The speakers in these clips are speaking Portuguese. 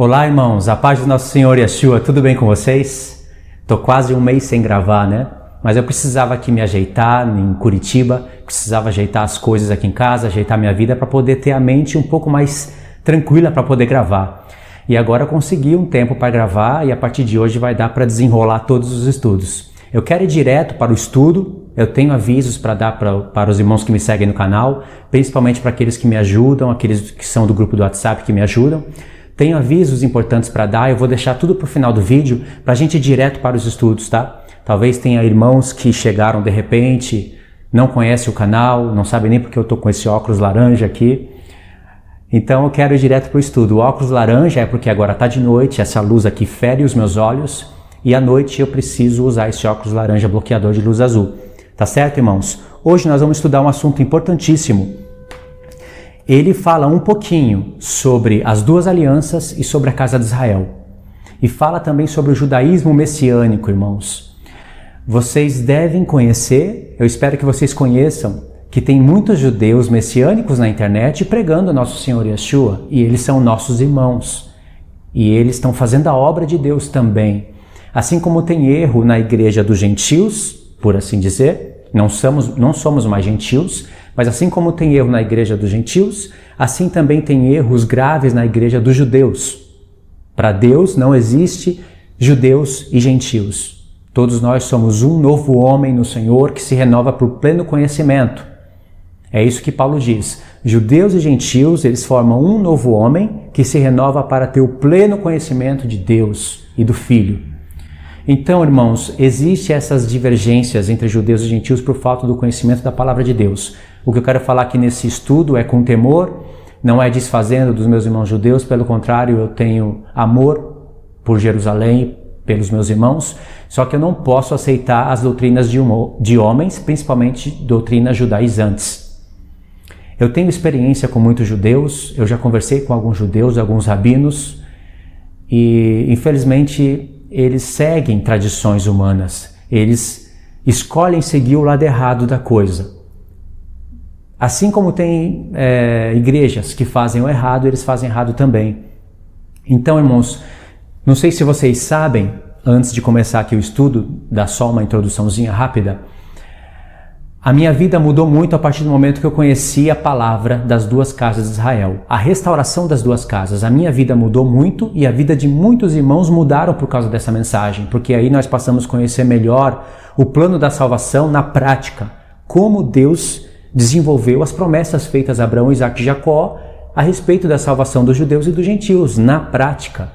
Olá, irmãos, a paz do nosso Senhor Yeshua, tudo bem com vocês? Tô quase um mês sem gravar, né? Mas eu precisava aqui me ajeitar em Curitiba, precisava ajeitar as coisas aqui em casa, ajeitar minha vida para poder ter a mente um pouco mais tranquila para poder gravar. E agora eu consegui um tempo para gravar e a partir de hoje vai dar para desenrolar todos os estudos. Eu quero ir direto para o estudo, eu tenho avisos para dar para os irmãos que me seguem no canal, principalmente para aqueles que me ajudam, aqueles que são do grupo do WhatsApp que me ajudam. Tenho avisos importantes para dar, eu vou deixar tudo para o final do vídeo para a gente ir direto para os estudos, tá? Talvez tenha irmãos que chegaram de repente, não conhecem o canal, não sabem nem porque eu estou com esse óculos laranja aqui. Então eu quero ir direto para o estudo. O óculos laranja é porque agora está de noite, essa luz aqui fere os meus olhos e à noite eu preciso usar esse óculos laranja bloqueador de luz azul. Tá certo, irmãos? Hoje nós vamos estudar um assunto importantíssimo. Ele fala um pouquinho sobre as duas alianças e sobre a casa de Israel. E fala também sobre o judaísmo messiânico, irmãos. Vocês devem conhecer, eu espero que vocês conheçam, que tem muitos judeus messiânicos na internet pregando o nosso Senhor Yeshua. E eles são nossos irmãos. E eles estão fazendo a obra de Deus também. Assim como tem erro na igreja dos gentios, por assim dizer, não somos mais gentios, mas assim como tem erro na igreja dos gentios, assim também tem erros graves na igreja dos judeus. Para Deus não existe judeus e gentios. Todos nós somos um novo homem no Senhor que se renova para o pleno conhecimento. É isso que Paulo diz. Judeus e gentios, eles formam um novo homem que se renova para ter o pleno conhecimento de Deus e do Filho. Então, irmãos, existem essas divergências entre judeus e gentios por falta do conhecimento da palavra de Deus. O que eu quero falar aqui nesse estudo é com temor, não é desfazendo dos meus irmãos judeus, pelo contrário, eu tenho amor por Jerusalém, pelos meus irmãos, só que eu não posso aceitar as doutrinas de homens, principalmente doutrinas judaizantes. Eu tenho experiência com muitos judeus, eu já conversei com alguns judeus, alguns rabinos, e infelizmente eles seguem tradições humanas, eles escolhem seguir o lado errado da coisa. Assim como tem igrejas que fazem o errado, eles fazem errado também. Então, irmãos, não sei se vocês sabem, antes de começar aqui o estudo, dar só uma introduçãozinha rápida, a minha vida mudou muito a partir do momento que eu conheci a palavra das duas casas de Israel. A restauração das duas casas. A minha vida mudou muito e a vida de muitos irmãos mudaram por causa dessa mensagem, porque aí nós passamos a conhecer melhor o plano da salvação na prática, como Deus desenvolveu as promessas feitas a Abraão, Isaque e Jacó a respeito da salvação dos judeus e dos gentios, na prática.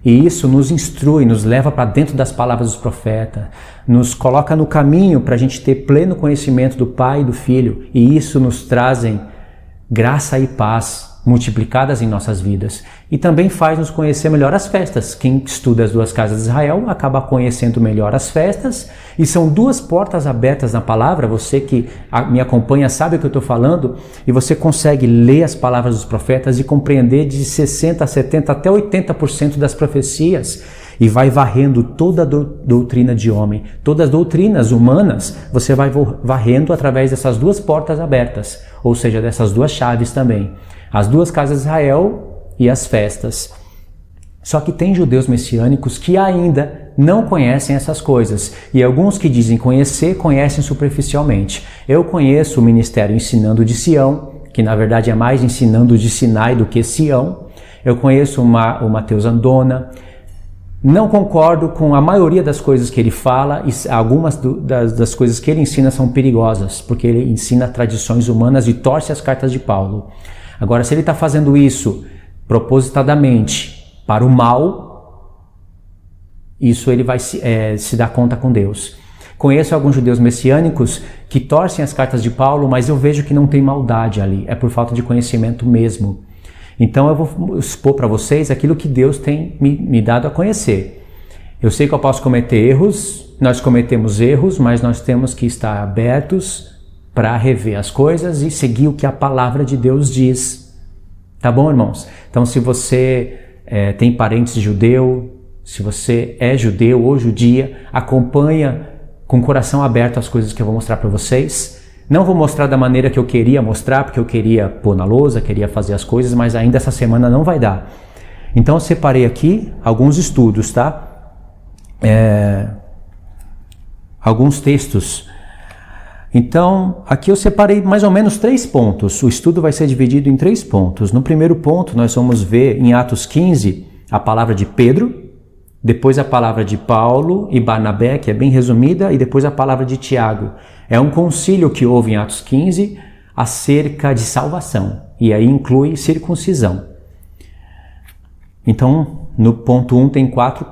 E isso nos instrui, nos leva para dentro das palavras dos profetas, nos coloca no caminho para a gente ter pleno conhecimento do Pai e do Filho, e isso nos trazem graça e paz multiplicadas em nossas vidas. E também faz nos conhecer melhor as festas. Quem estuda as duas casas de Israel acaba conhecendo melhor as festas, e são duas portas abertas na palavra. Você que me acompanha sabe o que eu estou falando, e você consegue ler as palavras dos profetas e compreender de 60%, 70% até 80% das profecias, e vai varrendo toda a doutrina de homem, todas as doutrinas humanas, você vai varrendo através dessas duas portas abertas, ou seja, dessas duas chaves também. As duas casas de Israel e as festas. Só que tem judeus messiânicos que ainda não conhecem essas coisas. E alguns que dizem conhecer, conhecem superficialmente. Eu conheço o ministério Ensinando de Sião, que na verdade é mais Ensinando de Sinai do que Sião. Eu conheço o Mateus Andona. Não concordo com a maioria das coisas que ele fala, e algumas das coisas que ele ensina são perigosas, porque ele ensina tradições humanas e torce as cartas de Paulo. Agora, se ele está fazendo isso propositadamente para o mal, isso ele vai se dar conta com Deus. Conheço alguns judeus messiânicos que torcem as cartas de Paulo, mas eu vejo que não tem maldade ali, é por falta de conhecimento mesmo. Então eu vou expor para vocês aquilo que Deus tem me dado a conhecer. Eu sei que eu posso cometer erros, nós cometemos erros, mas nós temos que estar abertos para rever as coisas e seguir o que a palavra de Deus diz. Tá bom, irmãos? Então, se você tem parentes judeu, se você é judeu ou judia, acompanha com o coração aberto as coisas que eu vou mostrar para vocês. Não vou mostrar da maneira que eu queria mostrar, porque eu queria pôr na lousa, queria fazer as coisas, mas ainda essa semana não vai dar. Então eu separei aqui alguns estudos, tá? Alguns textos. Então, aqui eu separei mais ou menos 3 pontos. O estudo vai ser dividido em 3 pontos. No primeiro ponto, nós vamos ver em Atos 15 a palavra de Pedro, depois a palavra de Paulo e Barnabé, que é bem resumida, e depois a palavra de Tiago. É um concílio que houve em Atos 15 acerca de salvação, e aí inclui circuncisão. Então, no ponto 1 tem 4,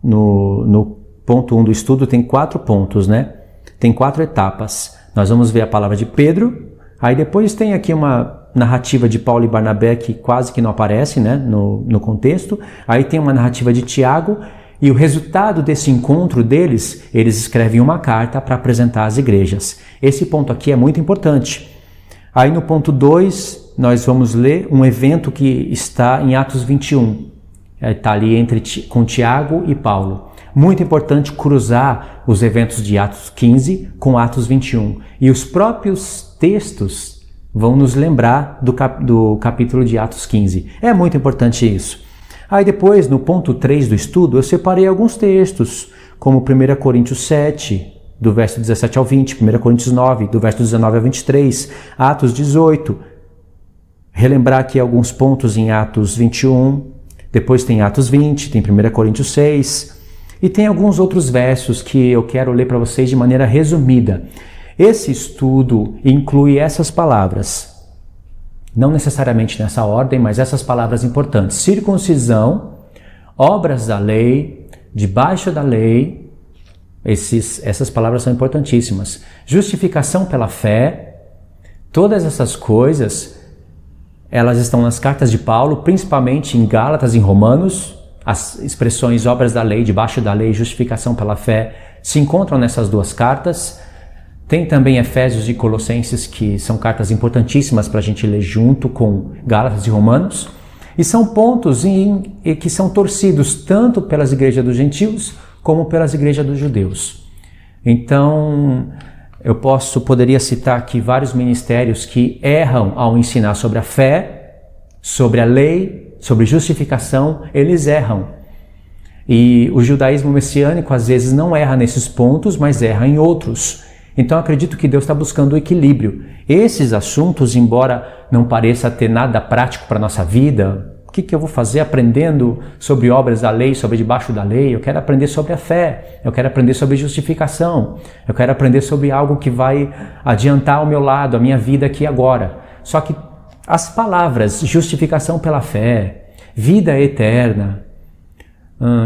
no ponto 1 do estudo tem 4 pontos, né? Tem 4 etapas. Nós vamos ver a palavra de Pedro, aí depois tem aqui uma narrativa de Paulo e Barnabé que quase que não aparece, né, no contexto. Aí tem uma narrativa de Tiago, e o resultado desse encontro deles, eles escrevem uma carta para apresentar às igrejas. Esse ponto aqui é muito importante. Aí no ponto 2, nós vamos ler um evento que está em Atos 21. Está ali com Tiago e Paulo. Muito importante cruzar os eventos de Atos 15 com Atos 21. E os próprios textos vão nos lembrar do capítulo de Atos 15. É muito importante isso. Aí depois, no ponto 3 do estudo, eu separei alguns textos, como 1 Coríntios 7, do verso 17 ao 20, 1 Coríntios 9, do verso 19 ao 23, Atos 18, relembrar aqui alguns pontos em Atos 21, depois tem Atos 20, tem 1 Coríntios 6, e tem alguns outros versos que eu quero ler para vocês de maneira resumida. Esse estudo inclui essas palavras, não necessariamente nessa ordem, mas essas palavras importantes: circuncisão, obras da lei, debaixo da lei. Essas palavras são importantíssimas. Justificação pela fé. Todas essas coisas, elas estão nas cartas de Paulo, principalmente em Gálatas e em Romanos. As expressões obras da lei, debaixo da lei, justificação pela fé, se encontram nessas 2 cartas. Tem também Efésios e Colossenses, que são cartas importantíssimas para a gente ler junto com Gálatas e Romanos. E são pontos que são torcidos tanto pelas igrejas dos gentios como pelas igrejas dos judeus. Então, eu poderia citar aqui vários ministérios que erram ao ensinar sobre a fé, sobre a lei, sobre justificação. Eles erram. E o judaísmo messiânico às vezes não erra nesses pontos, mas erra em outros. Então acredito que Deus está buscando o equilíbrio. Esses assuntos, embora não pareça ter nada prático para a nossa vida, o que eu vou fazer aprendendo sobre obras da lei, sobre debaixo da lei? Eu quero aprender sobre a fé, eu quero aprender sobre justificação, eu quero aprender sobre algo que vai adiantar o meu lado, a minha vida aqui e agora. Só que as palavras justificação pela fé, vida eterna,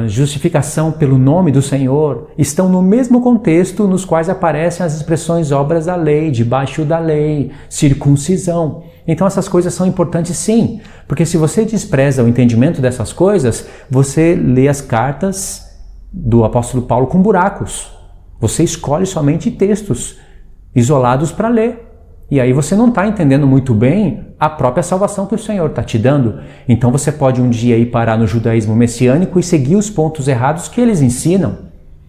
justificação pelo nome do Senhor, estão no mesmo contexto nos quais aparecem as expressões obras da lei, debaixo da lei, circuncisão. Então essas coisas são importantes sim, porque se você despreza o entendimento dessas coisas, você lê as cartas do apóstolo Paulo com buracos. Você escolhe somente textos isolados para ler. E aí você não está entendendo muito bem a própria salvação que o Senhor está te dando. Então você pode um dia ir parar no judaísmo messiânico e seguir os pontos errados que eles ensinam.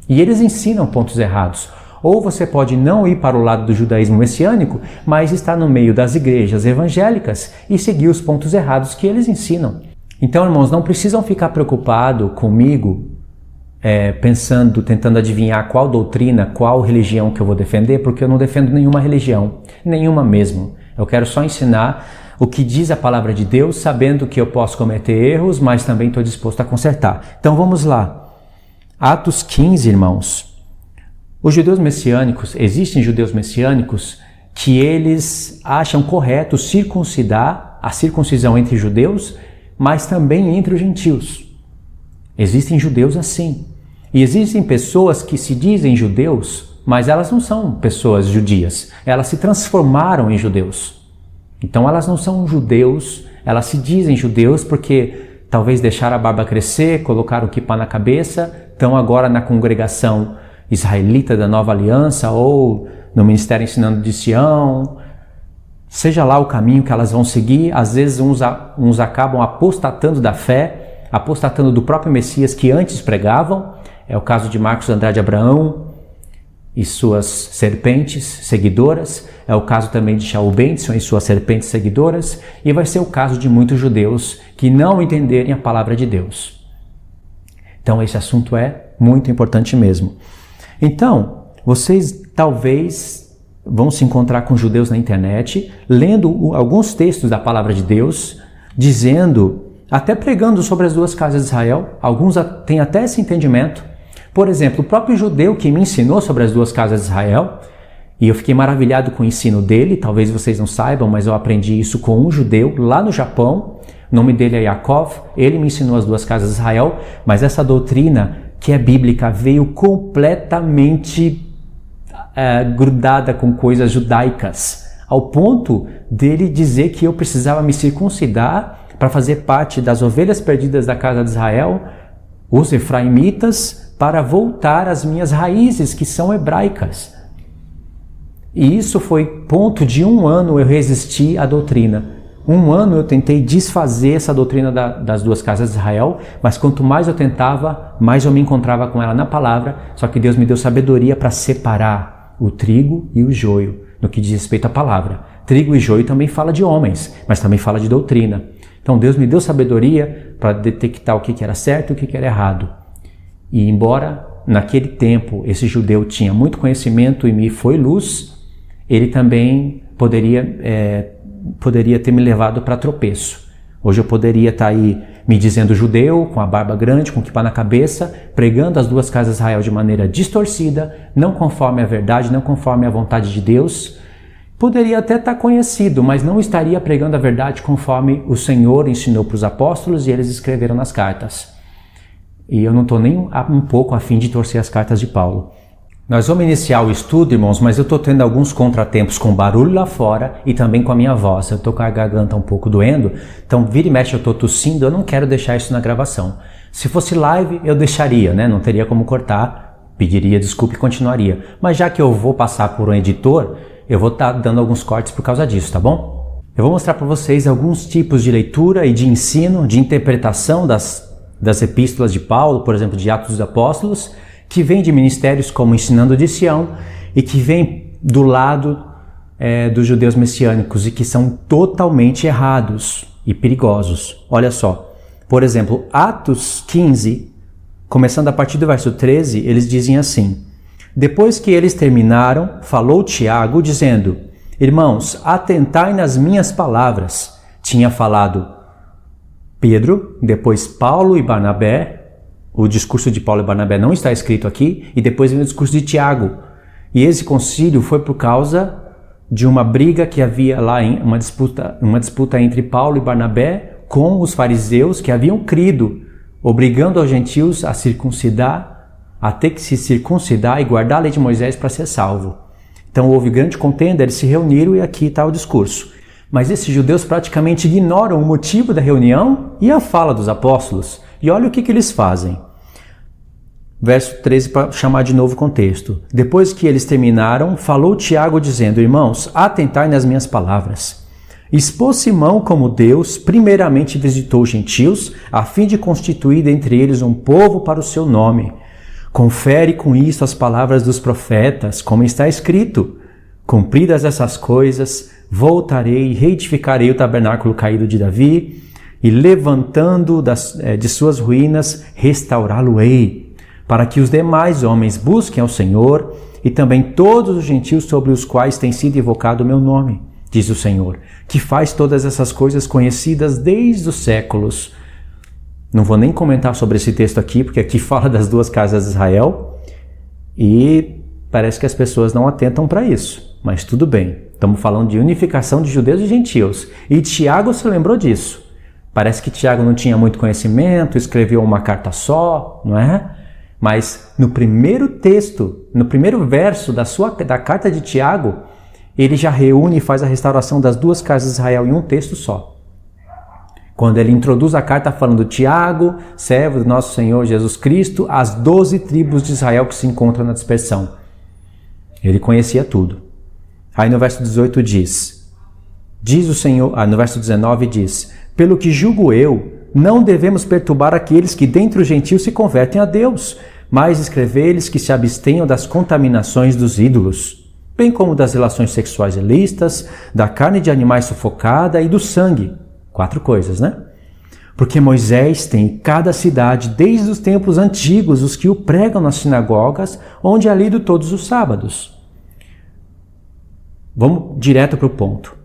E eles ensinam pontos errados. Ou você pode não ir para o lado do judaísmo messiânico, mas estar no meio das igrejas evangélicas e seguir os pontos errados que eles ensinam. Então, irmãos, não precisam ficar preocupados comigo, tentando adivinhar qual doutrina, qual religião que eu vou defender, porque eu não defendo nenhuma religião, nenhuma mesmo. Eu quero só ensinar o que diz a palavra de Deus, sabendo que eu posso cometer erros, mas também estou disposto a consertar. Então vamos lá. Atos 15, irmãos. Os judeus messiânicos, existem judeus messiânicos que eles acham correto circuncidar, a circuncisão entre judeus, mas também entre os gentios. Existem judeus assim. E existem pessoas que se dizem judeus, mas elas não são pessoas judias. Elas se transformaram em judeus. Então elas não são judeus, elas se dizem judeus porque talvez deixaram a barba crescer, colocaram o kippá na cabeça, estão agora na congregação israelita da Nova Aliança ou no Ministério Ensinando de Sião. Seja lá o caminho que elas vão seguir, às vezes uns acabam apostatando da fé, apostatando do próprio Messias que antes pregavam. É o caso de Marcos Andrade Abraão e suas serpentes seguidoras, é o caso também de Shaul Benson e suas serpentes seguidoras, e vai ser o caso de muitos judeus que não entenderem a palavra de Deus. Então esse assunto é muito importante mesmo. Então, vocês talvez vão se encontrar com judeus na internet, lendo alguns textos da palavra de Deus, dizendo, até pregando sobre as duas casas de Israel, alguns têm até esse entendimento. Por exemplo, o próprio judeu que me ensinou sobre as duas casas de Israel, e eu fiquei maravilhado com o ensino dele, talvez vocês não saibam, mas eu aprendi isso com um judeu lá no Japão, o nome dele é Yaakov, ele me ensinou as duas casas de Israel, mas essa doutrina que é bíblica veio completamente grudada com coisas judaicas, ao ponto dele dizer que eu precisava me circuncidar para fazer parte das ovelhas perdidas da casa de Israel, os efraimitas, para voltar às minhas raízes, que são hebraicas. E isso foi ponto de 1 ano eu resisti à doutrina. 1 ano eu tentei desfazer essa doutrina das duas casas de Israel, mas quanto mais eu tentava, mais eu me encontrava com ela na palavra, só que Deus me deu sabedoria para separar o trigo e o joio, no que diz respeito à palavra. Trigo e joio também fala de homens, mas também fala de doutrina. Então Deus me deu sabedoria para detectar o que era certo e o que era errado. E embora naquele tempo esse judeu tinha muito conhecimento e me foi luz, ele também poderia ter me levado para tropeço. Hoje eu poderia estar aí me dizendo judeu, com a barba grande, com kippah na cabeça, pregando as duas casas de Israel de maneira distorcida, não conforme a verdade, não conforme a vontade de Deus. Poderia até estar conhecido, mas não estaria pregando a verdade conforme o Senhor ensinou para os apóstolos e eles escreveram nas cartas. E eu não estou nem um pouco a fim de torcer as cartas de Paulo. Nós vamos iniciar o estudo, irmãos, mas eu estou tendo alguns contratempos com barulho lá fora e também com a minha voz. Eu estou com a garganta um pouco doendo, então vira e mexe eu estou tossindo, eu não quero deixar isso na gravação. Se fosse live, eu deixaria, né? Não teria como cortar, pediria desculpa e continuaria. Mas já que eu vou passar por um editor, eu vou estar dando alguns cortes por causa disso, tá bom? Eu vou mostrar para vocês alguns tipos de leitura e de ensino, de interpretação das epístolas de Paulo, por exemplo, de Atos dos Apóstolos, que vem de ministérios como Ensinando de Sião e que vem do lado dos judeus messiânicos e que são totalmente errados e perigosos. Olha só, por exemplo, Atos 15, começando a partir do verso 13, eles dizem assim: depois que eles terminaram, falou Tiago dizendo: irmãos, atentai nas minhas palavras. Tinha falado Pedro, depois Paulo e Barnabé. O discurso de Paulo e Barnabé não está escrito aqui, e depois vem o discurso de Tiago. E esse concílio foi por causa de uma briga que havia lá, uma disputa entre Paulo e Barnabé com os fariseus que haviam crido, obrigando os gentios a circuncidar, a ter que se circuncidar e guardar a lei de Moisés para ser salvo. Então houve grande contenda, eles se reuniram e aqui está o discurso. Mas esses judeus praticamente ignoram o motivo da reunião e a fala dos apóstolos. E olha o que eles fazem. Verso 13, para chamar de novo o contexto. Depois que eles terminaram, falou Tiago dizendo: irmãos, atentai nas minhas palavras. Expôs Simão como Deus primeiramente visitou os gentios, a fim de constituir dentre eles um povo para o seu nome. Confere com isto as palavras dos profetas, como está escrito: cumpridas essas coisas, voltarei e reedificarei o tabernáculo caído de Davi, e levantando de suas ruínas, restaurá-lo-ei, para que os demais homens busquem ao Senhor, e também todos os gentios sobre os quais tem sido invocado o meu nome, diz o Senhor, que faz todas essas coisas conhecidas desde os séculos. Não vou nem comentar sobre esse texto aqui, porque aqui fala das duas casas de Israel, e parece que as pessoas não atentam para isso, mas tudo bem. Estamos falando de unificação de judeus e gentios, e Tiago se lembrou disso. Parece que Tiago não tinha muito conhecimento, escreveu uma carta só, não é? Mas no primeiro texto, no primeiro verso da carta de Tiago, ele já reúne e faz a restauração das duas casas de Israel em um texto só. Quando ele introduz a carta falando Tiago, servo do nosso Senhor Jesus Cristo, as 12 tribos de Israel que se encontram na dispersão. Ele conhecia tudo. Aí no verso 18 diz o Senhor, no verso 19 diz: pelo que julgo eu, não devemos perturbar aqueles que dentre os gentios se convertem a Deus, mas escrever-lhes que se abstenham das contaminações dos ídolos, bem como das relações sexuais ilícitas, da carne de animais sufocada e do sangue. 4 coisas, né? Porque Moisés tem em cada cidade, desde os tempos antigos, os que o pregam nas sinagogas, onde é lido todos os sábados. Vamos direto para o ponto.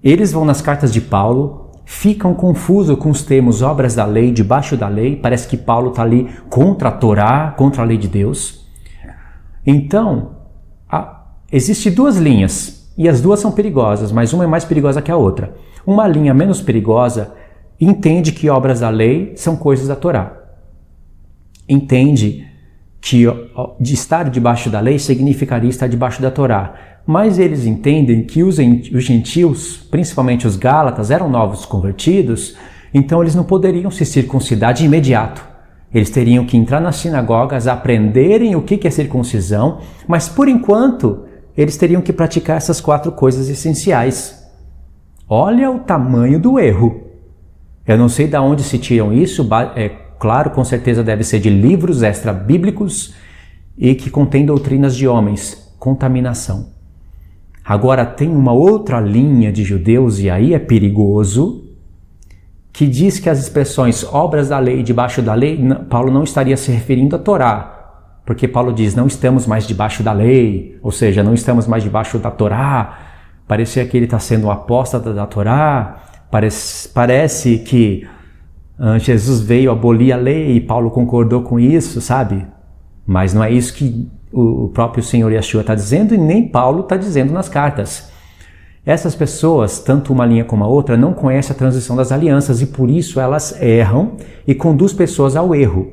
Eles vão nas cartas de Paulo, ficam confusos com os termos obras da lei, debaixo da lei. Parece que Paulo está ali contra a Torá, contra a lei de Deus. Então, existem 2 linhas, e as 2 são perigosas, mas uma é mais perigosa que a outra. Uma linha menos perigosa entende que obras da lei são coisas da Torá. Entende que de estar debaixo da lei significaria estar debaixo da Torá. Mas eles entendem que os gentios, principalmente os gálatas, eram novos convertidos, então eles não poderiam se circuncidar de imediato. Eles teriam que entrar nas sinagogas, aprenderem o que é circuncisão, mas por enquanto eles teriam que praticar essas 4 coisas essenciais. Olha o tamanho do erro. Eu não sei de onde se tiram isso, claro, com certeza deve ser de livros extra-bíblicos e que contém doutrinas de homens, contaminação. Agora tem uma outra linha de judeus, e aí é perigoso, que diz que as expressões obras da lei e debaixo da lei, Paulo não estaria se referindo à Torá, porque Paulo diz, não estamos mais debaixo da lei, ou seja, não estamos mais debaixo da Torá. Parecia que ele está sendo um apóstata da Torá, parece que Jesus veio abolir a lei e Paulo concordou com isso, sabe? Mas não é isso que o próprio Senhor Yeshua está dizendo e nem Paulo está dizendo nas cartas. Essas pessoas, tanto uma linha como a outra, não conhecem a transição das alianças e por isso elas erram e conduzem pessoas ao erro.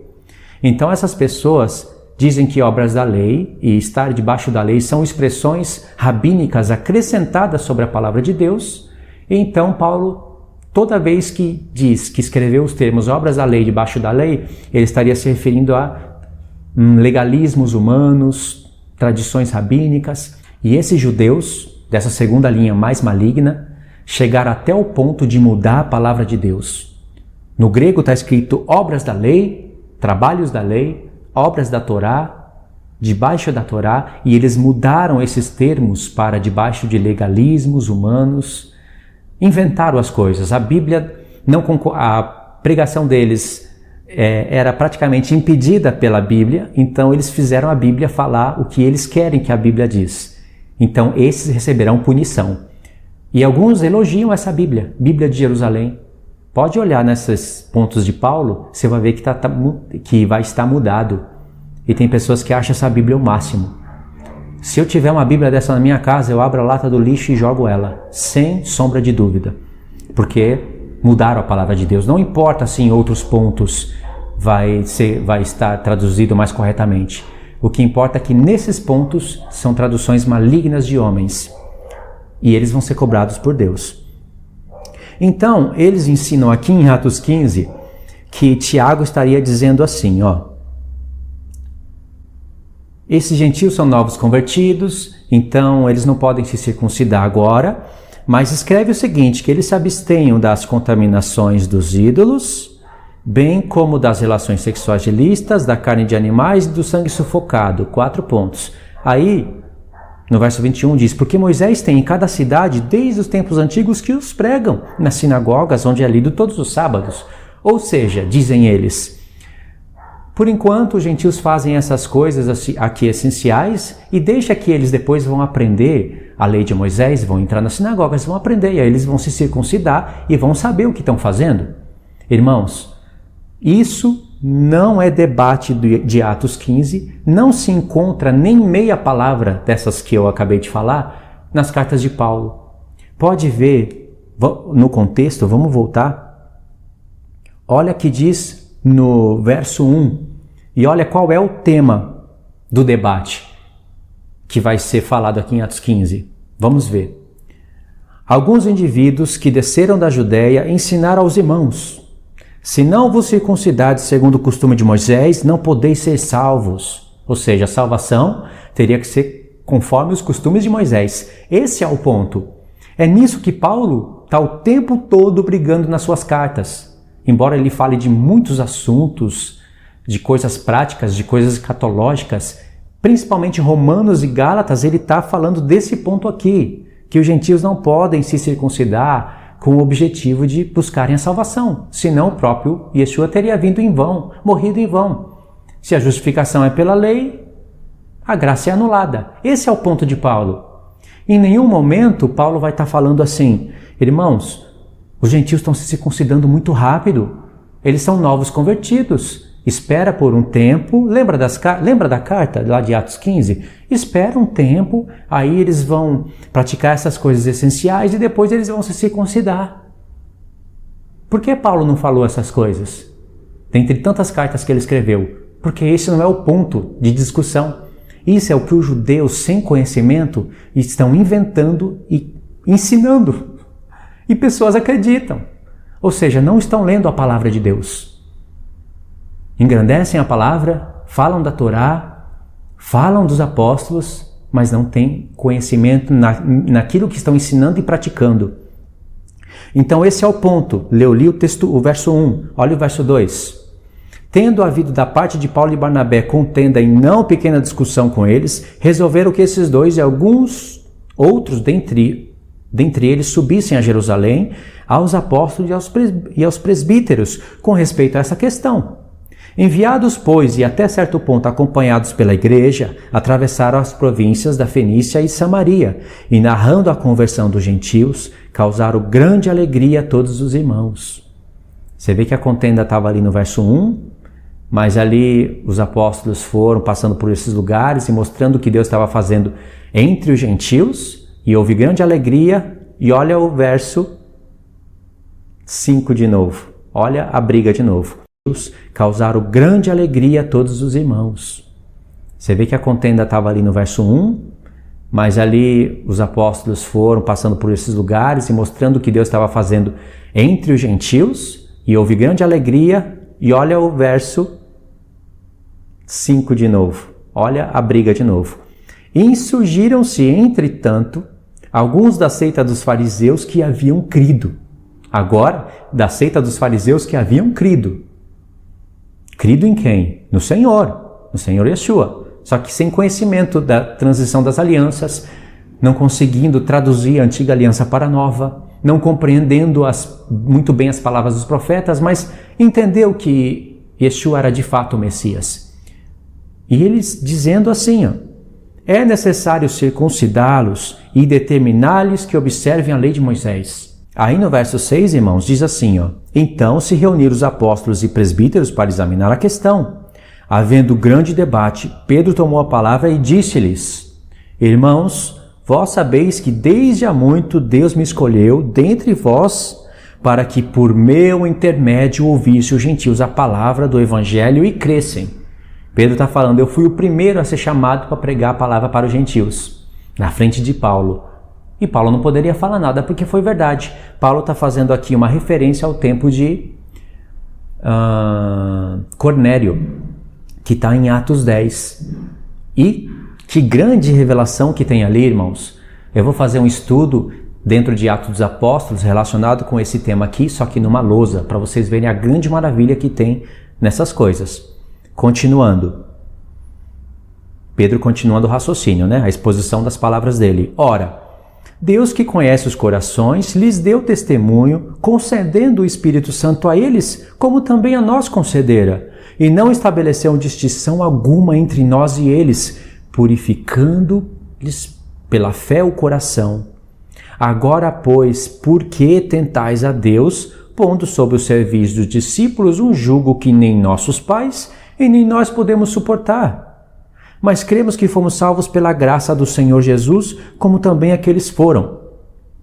Então essas pessoas dizem que obras da lei e estar debaixo da lei são expressões rabínicas acrescentadas sobre a palavra de Deus. E então Paulo, toda vez que diz que escreveu os termos obras da lei debaixo da lei, ele estaria se referindo a legalismos humanos, tradições rabínicas. E esses judeus, dessa segunda linha mais maligna, chegaram até o ponto de mudar a palavra de Deus. No grego está escrito obras da lei, trabalhos da lei, obras da Torá, debaixo da Torá, e eles mudaram esses termos para debaixo de legalismos humanos, inventaram as coisas. A Bíblia, a pregação deles era praticamente impedida pela Bíblia, então eles fizeram a Bíblia falar o que eles querem que a Bíblia diz. Então esses receberão punição. E alguns elogiam essa Bíblia, Bíblia de Jerusalém. Pode olhar nesses pontos de Paulo, você vai ver que vai estar mudado. E tem pessoas que acham essa Bíblia o máximo. Se eu tiver uma Bíblia dessa na minha casa, eu abro a lata do lixo e jogo ela, sem sombra de dúvida. Porque mudaram a palavra de Deus. Não importa se em outros pontos vai estar traduzido mais corretamente. O que importa é que nesses pontos são traduções malignas de homens. E eles vão ser cobrados por Deus. Então, eles ensinam aqui em Atos 15 que Tiago estaria dizendo assim, esses gentios são novos convertidos, então eles não podem se circuncidar agora, mas escreve o seguinte, que eles se abstenham das contaminações dos ídolos, bem como das relações sexuais ilícitas, da carne de animais e do sangue sufocado. 4 pontos. Aí, no verso 21 diz, porque Moisés tem em cada cidade, desde os tempos antigos, que os pregam nas sinagogas, onde é lido todos os sábados. Ou seja, dizem eles, por enquanto os gentios fazem essas coisas aqui essenciais e deixa que eles depois vão aprender a lei de Moisés, vão entrar nas sinagogas, vão aprender, e aí eles vão se circuncidar e vão saber o que estão fazendo. Irmãos, isso não é debate de Atos 15, não se encontra nem meia palavra dessas que eu acabei de falar nas cartas de Paulo. Pode ver no contexto, vamos voltar. Olha que diz no verso 1, e olha qual é o tema do debate que vai ser falado aqui em Atos 15. Vamos ver. Alguns indivíduos que desceram da Judéia ensinaram aos irmãos, se não vos circuncidardes segundo o costume de Moisés, não podeis ser salvos. Ou seja, a salvação teria que ser conforme os costumes de Moisés. Esse é o ponto. É nisso que Paulo está o tempo todo brigando nas suas cartas. Embora ele fale de muitos assuntos, de coisas práticas, de coisas escatológicas, principalmente Romanos e Gálatas, ele está falando desse ponto aqui, que os gentios não podem se circuncidar com o objetivo de buscarem a salvação, senão o próprio Yeshua teria vindo em vão, morrido em vão. Se a justificação é pela lei, a graça é anulada. Esse é o ponto de Paulo. Em nenhum momento Paulo vai estar falando assim, irmãos, os gentios estão se circuncidando muito rápido, eles são novos convertidos, espera por um tempo, lembra da carta lá de Atos 15? Espera um tempo, aí eles vão praticar essas coisas essenciais e depois eles vão se circuncidar. Por que Paulo não falou essas coisas? Dentre tantas cartas que ele escreveu, porque esse não é o ponto de discussão. Isso é o que os judeus sem conhecimento estão inventando e ensinando. E pessoas acreditam. Ou seja, não estão lendo a palavra de Deus. Engrandecem a palavra, falam da Torá, falam dos apóstolos, mas não têm conhecimento naquilo que estão ensinando e praticando. Então esse é o ponto. Eu li o verso 1, olha o verso 2. Tendo havido da parte de Paulo e Barnabé contenda em não pequena discussão com eles, resolveram que esses dois e alguns outros dentre eles subissem a Jerusalém aos apóstolos e aos presbíteros com respeito a essa questão. Enviados, pois, e até certo ponto acompanhados pela igreja, atravessaram as províncias da Fenícia e Samaria, e narrando a conversão dos gentios, causaram grande alegria a todos os irmãos. Você vê que a contenda estava ali no verso 1, mas ali os apóstolos foram passando por esses lugares e mostrando o que Deus estava fazendo entre os gentios, e houve grande alegria, e olha o verso 5 de novo, olha a briga de novo. Causaram grande alegria a todos os irmãos. Você vê que a contenda estava ali no verso 1, mas ali os apóstolos foram passando por esses lugares e mostrando o que Deus estava fazendo entre os gentios, e houve grande alegria, e olha o verso 5 de novo, olha a briga de novo. Insurgiram-se, entretanto, alguns da seita dos fariseus que haviam crido. Agora, da seita dos fariseus que haviam crido. Crido em quem? No Senhor Yeshua. Só que sem conhecimento da transição das alianças, não conseguindo traduzir a antiga aliança para a nova, não compreendendo muito bem as palavras dos profetas, mas entendeu que Yeshua era de fato o Messias. E eles dizendo assim, é necessário circuncidá-los e determinar-lhes que observem a lei de Moisés. Aí no verso 6, irmãos, diz assim, então se reuniram os apóstolos e presbíteros para examinar a questão. Havendo grande debate, Pedro tomou a palavra e disse-lhes, irmãos, vós sabeis que desde há muito Deus me escolheu dentre vós para que por meu intermédio ouvisse os gentios a palavra do evangelho e crescem. Pedro está falando, eu fui o primeiro a ser chamado para pregar a palavra para os gentios, na frente de Paulo. E Paulo não poderia falar nada porque foi verdade. Paulo está fazendo aqui uma referência ao tempo de Cornélio, que está em Atos 10. E que grande revelação que tem ali, irmãos. Eu vou fazer um estudo dentro de Atos dos Apóstolos relacionado com esse tema aqui, só que numa lousa, para vocês verem a grande maravilha que tem nessas coisas. Continuando. Pedro continuando o raciocínio, a exposição das palavras dele. Ora, Deus que conhece os corações, lhes deu testemunho, concedendo o Espírito Santo a eles, como também a nós concedera, e não estabeleceu distinção alguma entre nós e eles, purificando-lhes pela fé o coração. Agora, pois, por que tentais a Deus, pondo sob o serviço dos discípulos um jugo que nem nossos pais e nem nós podemos suportar? Mas cremos que fomos salvos pela graça do Senhor Jesus, como também aqueles foram.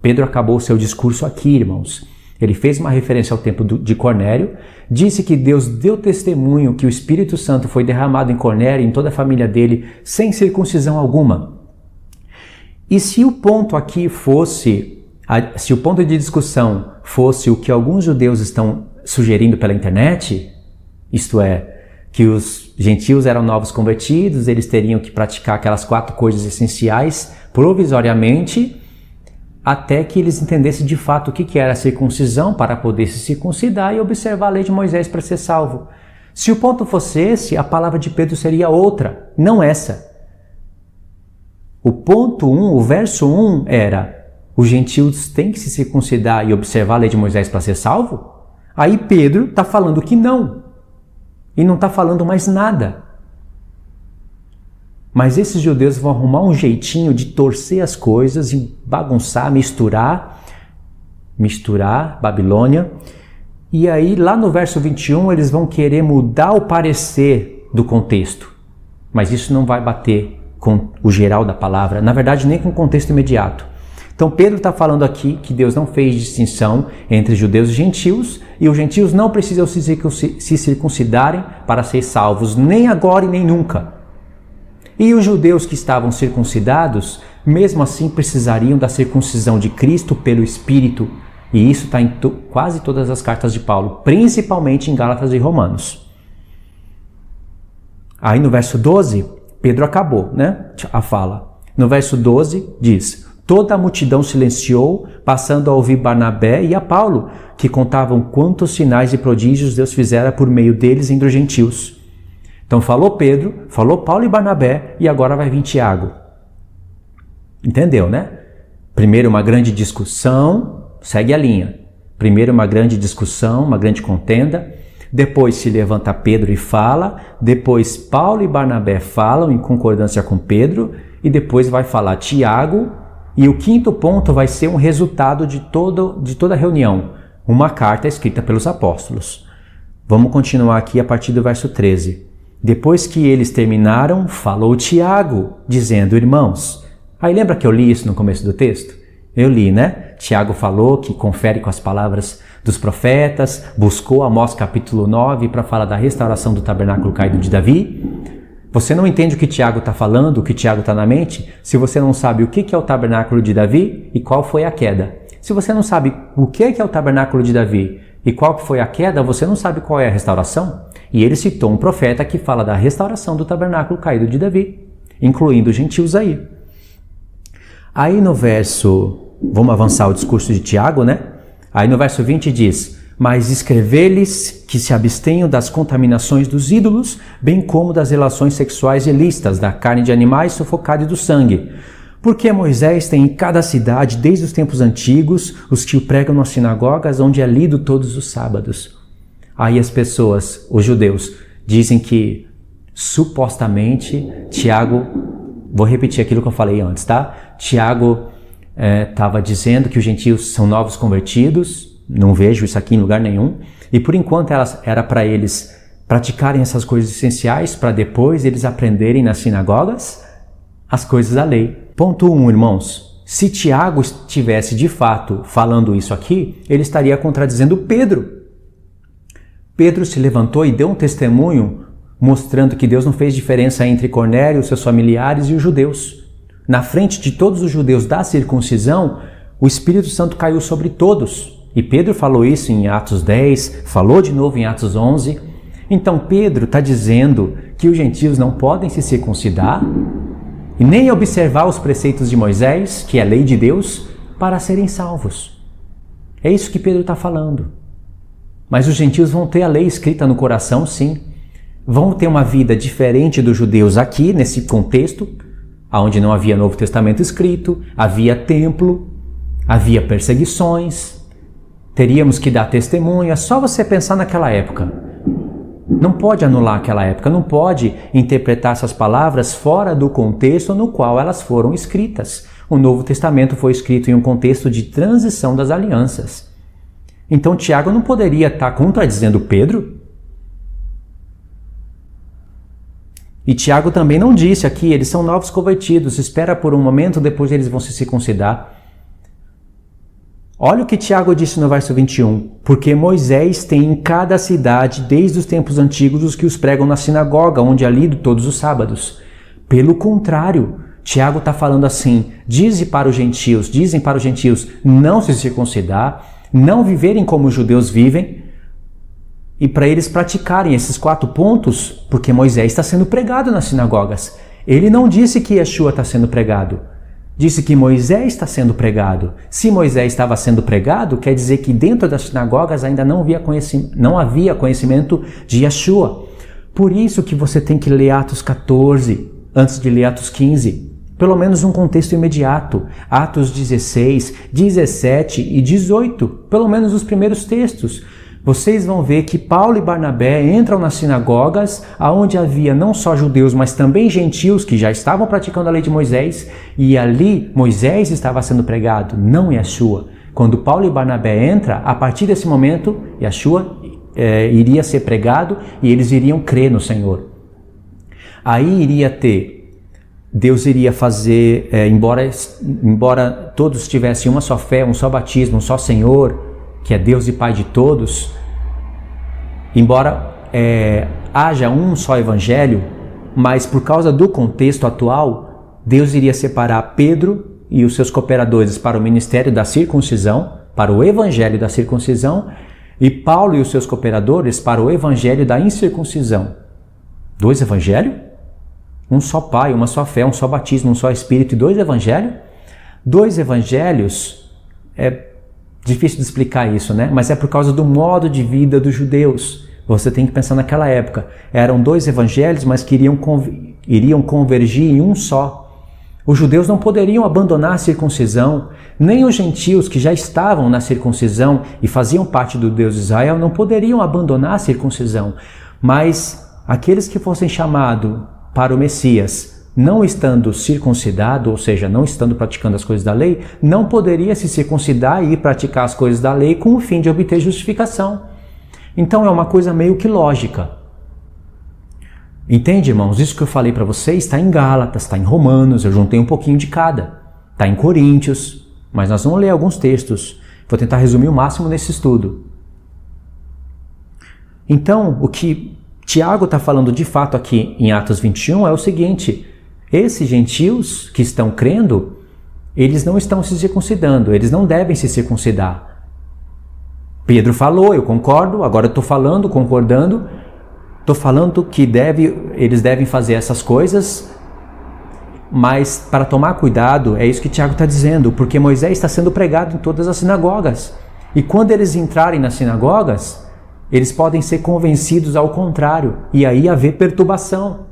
Pedro acabou seu discurso aqui, irmãos. Ele fez uma referência ao tempo de Cornélio, disse que Deus deu testemunho que o Espírito Santo foi derramado em Cornélio e em toda a família dele, sem circuncisão alguma. E se o ponto aqui fosse, se o ponto de discussão fosse o que alguns judeus estão sugerindo pela internet, isto é, que os gentios eram novos convertidos, eles teriam que praticar aquelas 4 coisas essenciais provisoriamente, até que eles entendessem de fato o que era a circuncisão para poder se circuncidar e observar a lei de Moisés para ser salvo. Se o ponto fosse esse, a palavra de Pedro seria outra, não essa. O ponto 1, o verso 1 era: os gentios têm que se circuncidar e observar a lei de Moisés para ser salvo? Aí Pedro está falando que não. E não está falando mais nada. Mas esses judeus vão arrumar um jeitinho de torcer as coisas, e bagunçar, misturar Babilônia. E aí lá no verso 21 eles vão querer mudar o parecer do contexto. Mas isso não vai bater com o geral da palavra, na verdade nem com o contexto imediato. Então Pedro está falando aqui que Deus não fez distinção entre judeus e gentios, e os gentios não precisam se circuncidarem para ser salvos, nem agora e nem nunca. E os judeus que estavam circuncidados, mesmo assim precisariam da circuncisão de Cristo pelo Espírito, e isso está em quase todas as cartas de Paulo, principalmente em Gálatas e Romanos. Aí no verso 12, Pedro acabou, né, a fala. No verso 12 diz: toda a multidão silenciou, passando a ouvir Barnabé e a Paulo, que contavam quantos sinais e prodígios Deus fizera por meio deles entre os gentios. Então falou Pedro, falou Paulo e Barnabé, e agora vai vir Tiago. Entendeu, né? Primeiro uma grande discussão, segue a linha. Primeiro uma grande discussão, uma grande contenda. Depois se levanta Pedro e fala. Depois Paulo e Barnabé falam em concordância com Pedro. E depois vai falar Tiago. E o quinto ponto vai ser um resultado de toda a reunião. Uma carta escrita pelos apóstolos. Vamos continuar aqui a partir do verso 13. Depois que eles terminaram, falou Tiago, dizendo: irmãos. Aí lembra que eu li isso no começo do texto? Eu li, né? Tiago falou que confere com as palavras dos profetas, buscou Amós capítulo 9 para falar da restauração do tabernáculo caído de Davi. Você não entende o que Tiago está falando, o que Tiago está na mente, se você não sabe o que é o tabernáculo de Davi e qual foi a queda. Se você não sabe o que é o tabernáculo de Davi e qual foi a queda, você não sabe qual é a restauração. E ele citou um profeta que fala da restauração do tabernáculo caído de Davi, incluindo os gentios aí. Aí no verso... Vamos avançar o discurso de Tiago, né? Aí no verso 20 diz: mas escrever-lhes que se abstenham das contaminações dos ídolos, bem como das relações sexuais ilícitas, da carne de animais sufocada e do sangue. Porque Moisés tem em cada cidade, desde os tempos antigos, os que o pregam nas sinagogas, onde é lido todos os sábados. Aí as pessoas, os judeus, dizem que, supostamente, Tiago... Vou repetir aquilo que eu falei antes, tá? Tiago estava dizendo que os gentios são novos convertidos, não vejo isso aqui em lugar nenhum, e por enquanto era para eles praticarem essas coisas essenciais, para depois eles aprenderem nas sinagogas as coisas da lei. Ponto 1, irmãos. Se Tiago estivesse de fato falando isso aqui, ele estaria contradizendo Pedro. Pedro se levantou e deu um testemunho mostrando que Deus não fez diferença entre Cornélio, seus familiares e os judeus. Na frente de todos os judeus da circuncisão, o Espírito Santo caiu sobre todos. E Pedro falou isso em Atos 10, falou de novo em Atos 11. Então Pedro está dizendo que os gentios não podem se circuncidar e nem observar os preceitos de Moisés, que é a lei de Deus, para serem salvos. É isso que Pedro está falando. Mas os gentios vão ter a lei escrita no coração, sim. Vão ter uma vida diferente dos judeus aqui, nesse contexto, onde não havia Novo Testamento escrito, havia templo, havia perseguições, teríamos que dar testemunha. Só você pensar naquela época. Não pode anular aquela época, não pode interpretar essas palavras fora do contexto no qual elas foram escritas. O Novo Testamento foi escrito em um contexto de transição das alianças. Então Tiago não poderia estar contradizendo Pedro. E Tiago também não disse aqui, eles são novos convertidos, espera por um momento, depois eles vão se circuncidar. Olha o que Tiago disse no verso 21. Porque Moisés tem em cada cidade, desde os tempos antigos, os que os pregam na sinagoga, onde é lido todos os sábados. Pelo contrário, Tiago está falando assim, dizem para os gentios não se circuncidar, não viverem como os judeus vivem, e para eles praticarem esses 4 pontos, porque Moisés está sendo pregado nas sinagogas. Ele não disse que Yeshua está sendo pregado. Disse que Moisés está sendo pregado. Se Moisés estava sendo pregado, quer dizer que dentro das sinagogas ainda não havia conhecimento de Yeshua. Por isso que você tem que ler Atos 14 antes de ler Atos 15. Pelo menos um contexto imediato. Atos 16, 17 e 18. Pelo menos os primeiros textos. Vocês vão ver que Paulo e Barnabé entram nas sinagogas, onde havia não só judeus, mas também gentios que já estavam praticando a lei de Moisés, e ali Moisés estava sendo pregado, não Yeshua. Quando Paulo e Barnabé entram, a partir desse momento, Yeshua iria ser pregado e eles iriam crer no Senhor. Aí iria ter, Deus iria fazer, embora todos tivessem uma só fé, um só batismo, um só Senhor, que é Deus e Pai de todos, embora haja um só evangelho, mas por causa do contexto atual, Deus iria separar Pedro e os seus cooperadores para o ministério da circuncisão, para o evangelho da circuncisão, e Paulo e os seus cooperadores para o evangelho da incircuncisão. 2 evangelhos? Um só Pai, uma só fé, um só batismo, um só Espírito e 2 evangelhos? 2 evangelhos é difícil de explicar isso, né? Mas é por causa do modo de vida dos judeus. Você tem que pensar naquela época. Eram 2 evangelhos, mas que iriam convergir em um só. Os judeus não poderiam abandonar a circuncisão, nem os gentios que já estavam na circuncisão e faziam parte do Deus de Israel não poderiam abandonar a circuncisão. Mas aqueles que fossem chamados para o Messias, não estando circuncidado, ou seja, não estando praticando as coisas da lei, não poderia se circuncidar e ir praticar as coisas da lei com o fim de obter justificação. Então é uma coisa meio que lógica. Entende, irmãos? Isso que eu falei para vocês está em Gálatas, está em Romanos, eu juntei um pouquinho de cada. Está em Coríntios, mas nós vamos ler alguns textos. Vou tentar resumir o máximo nesse estudo. Então, o que Tiago está falando de fato aqui em Atos 21 é o seguinte: esses gentios que estão crendo, eles não estão se circuncidando, eles não devem se circuncidar. Pedro falou, eu concordo, agora eu estou falando, concordando, estou falando que eles devem fazer essas coisas, mas para tomar cuidado, é isso que Tiago está dizendo, porque Moisés está sendo pregado em todas as sinagogas. E quando eles entrarem nas sinagogas, eles podem ser convencidos ao contrário, e aí haver perturbação.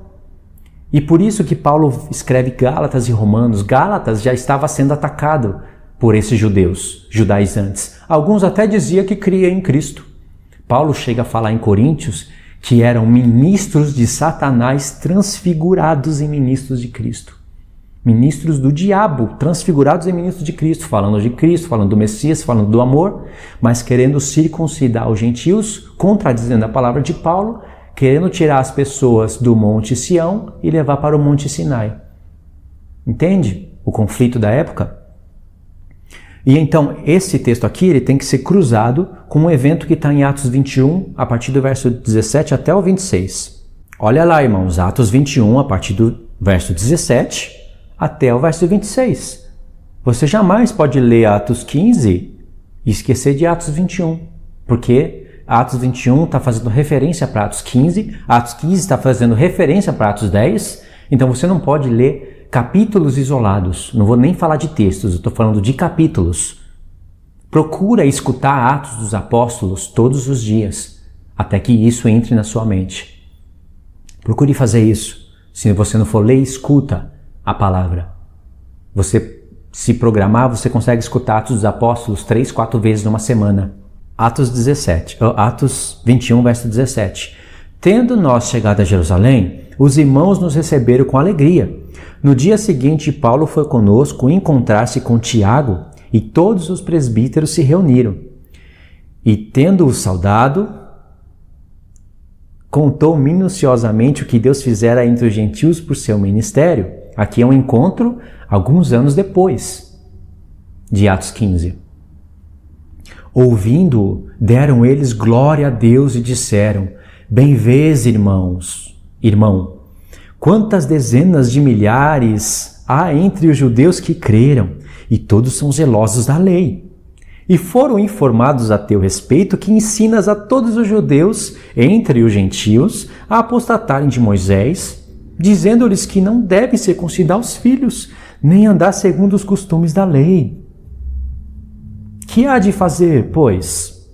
E por isso que Paulo escreve Gálatas e Romanos. Gálatas já estava sendo atacado por esses judaizantes. Alguns até diziam que cria em Cristo. Paulo chega a falar em Coríntios que eram ministros de Satanás transfigurados em ministros de Cristo. Ministros do diabo, transfigurados em ministros de Cristo, falando do Messias, falando do amor, mas querendo circuncidar os gentios, contradizendo a palavra de Paulo, querendo tirar as pessoas do Monte Sião e levar para o Monte Sinai. Entende o conflito da época? E então, esse texto aqui ele tem que ser cruzado com um evento que está em Atos 21, a partir do verso 17 até o 26. Olha lá, irmãos, Atos 21, a partir do verso 17 até o verso 26. Você jamais pode ler Atos 15 e esquecer de Atos 21, porque Atos 21 está fazendo referência para Atos 15, Atos 15 está fazendo referência para Atos 10, então você não pode ler capítulos isolados. Não vou nem falar de textos, eu estou falando de capítulos. Procura escutar Atos dos Apóstolos todos os dias, até que isso entre na sua mente. Procure fazer isso. Se você não for ler, escuta a palavra. Você se programar, você consegue escutar Atos dos Apóstolos 3, 4 vezes numa semana. Atos 21, verso 17. Tendo nós chegado a Jerusalém, os irmãos nos receberam com alegria. No dia seguinte, Paulo foi conosco encontrar-se com Tiago, e todos os presbíteros se reuniram. E, tendo-o saudado, contou minuciosamente o que Deus fizera entre os gentios por seu ministério. Aqui é um encontro alguns anos depois de Atos 15. Ouvindo-o, deram eles glória a Deus e disseram: Bem vês, irmão, quantas dezenas de milhares há entre os judeus que creram, e todos são zelosos da lei. E foram informados a teu respeito que ensinas a todos os judeus, entre os gentios, a apostatarem de Moisés, dizendo-lhes que não devem circuncidar os filhos, nem andar segundo os costumes da lei. Que há de fazer, pois?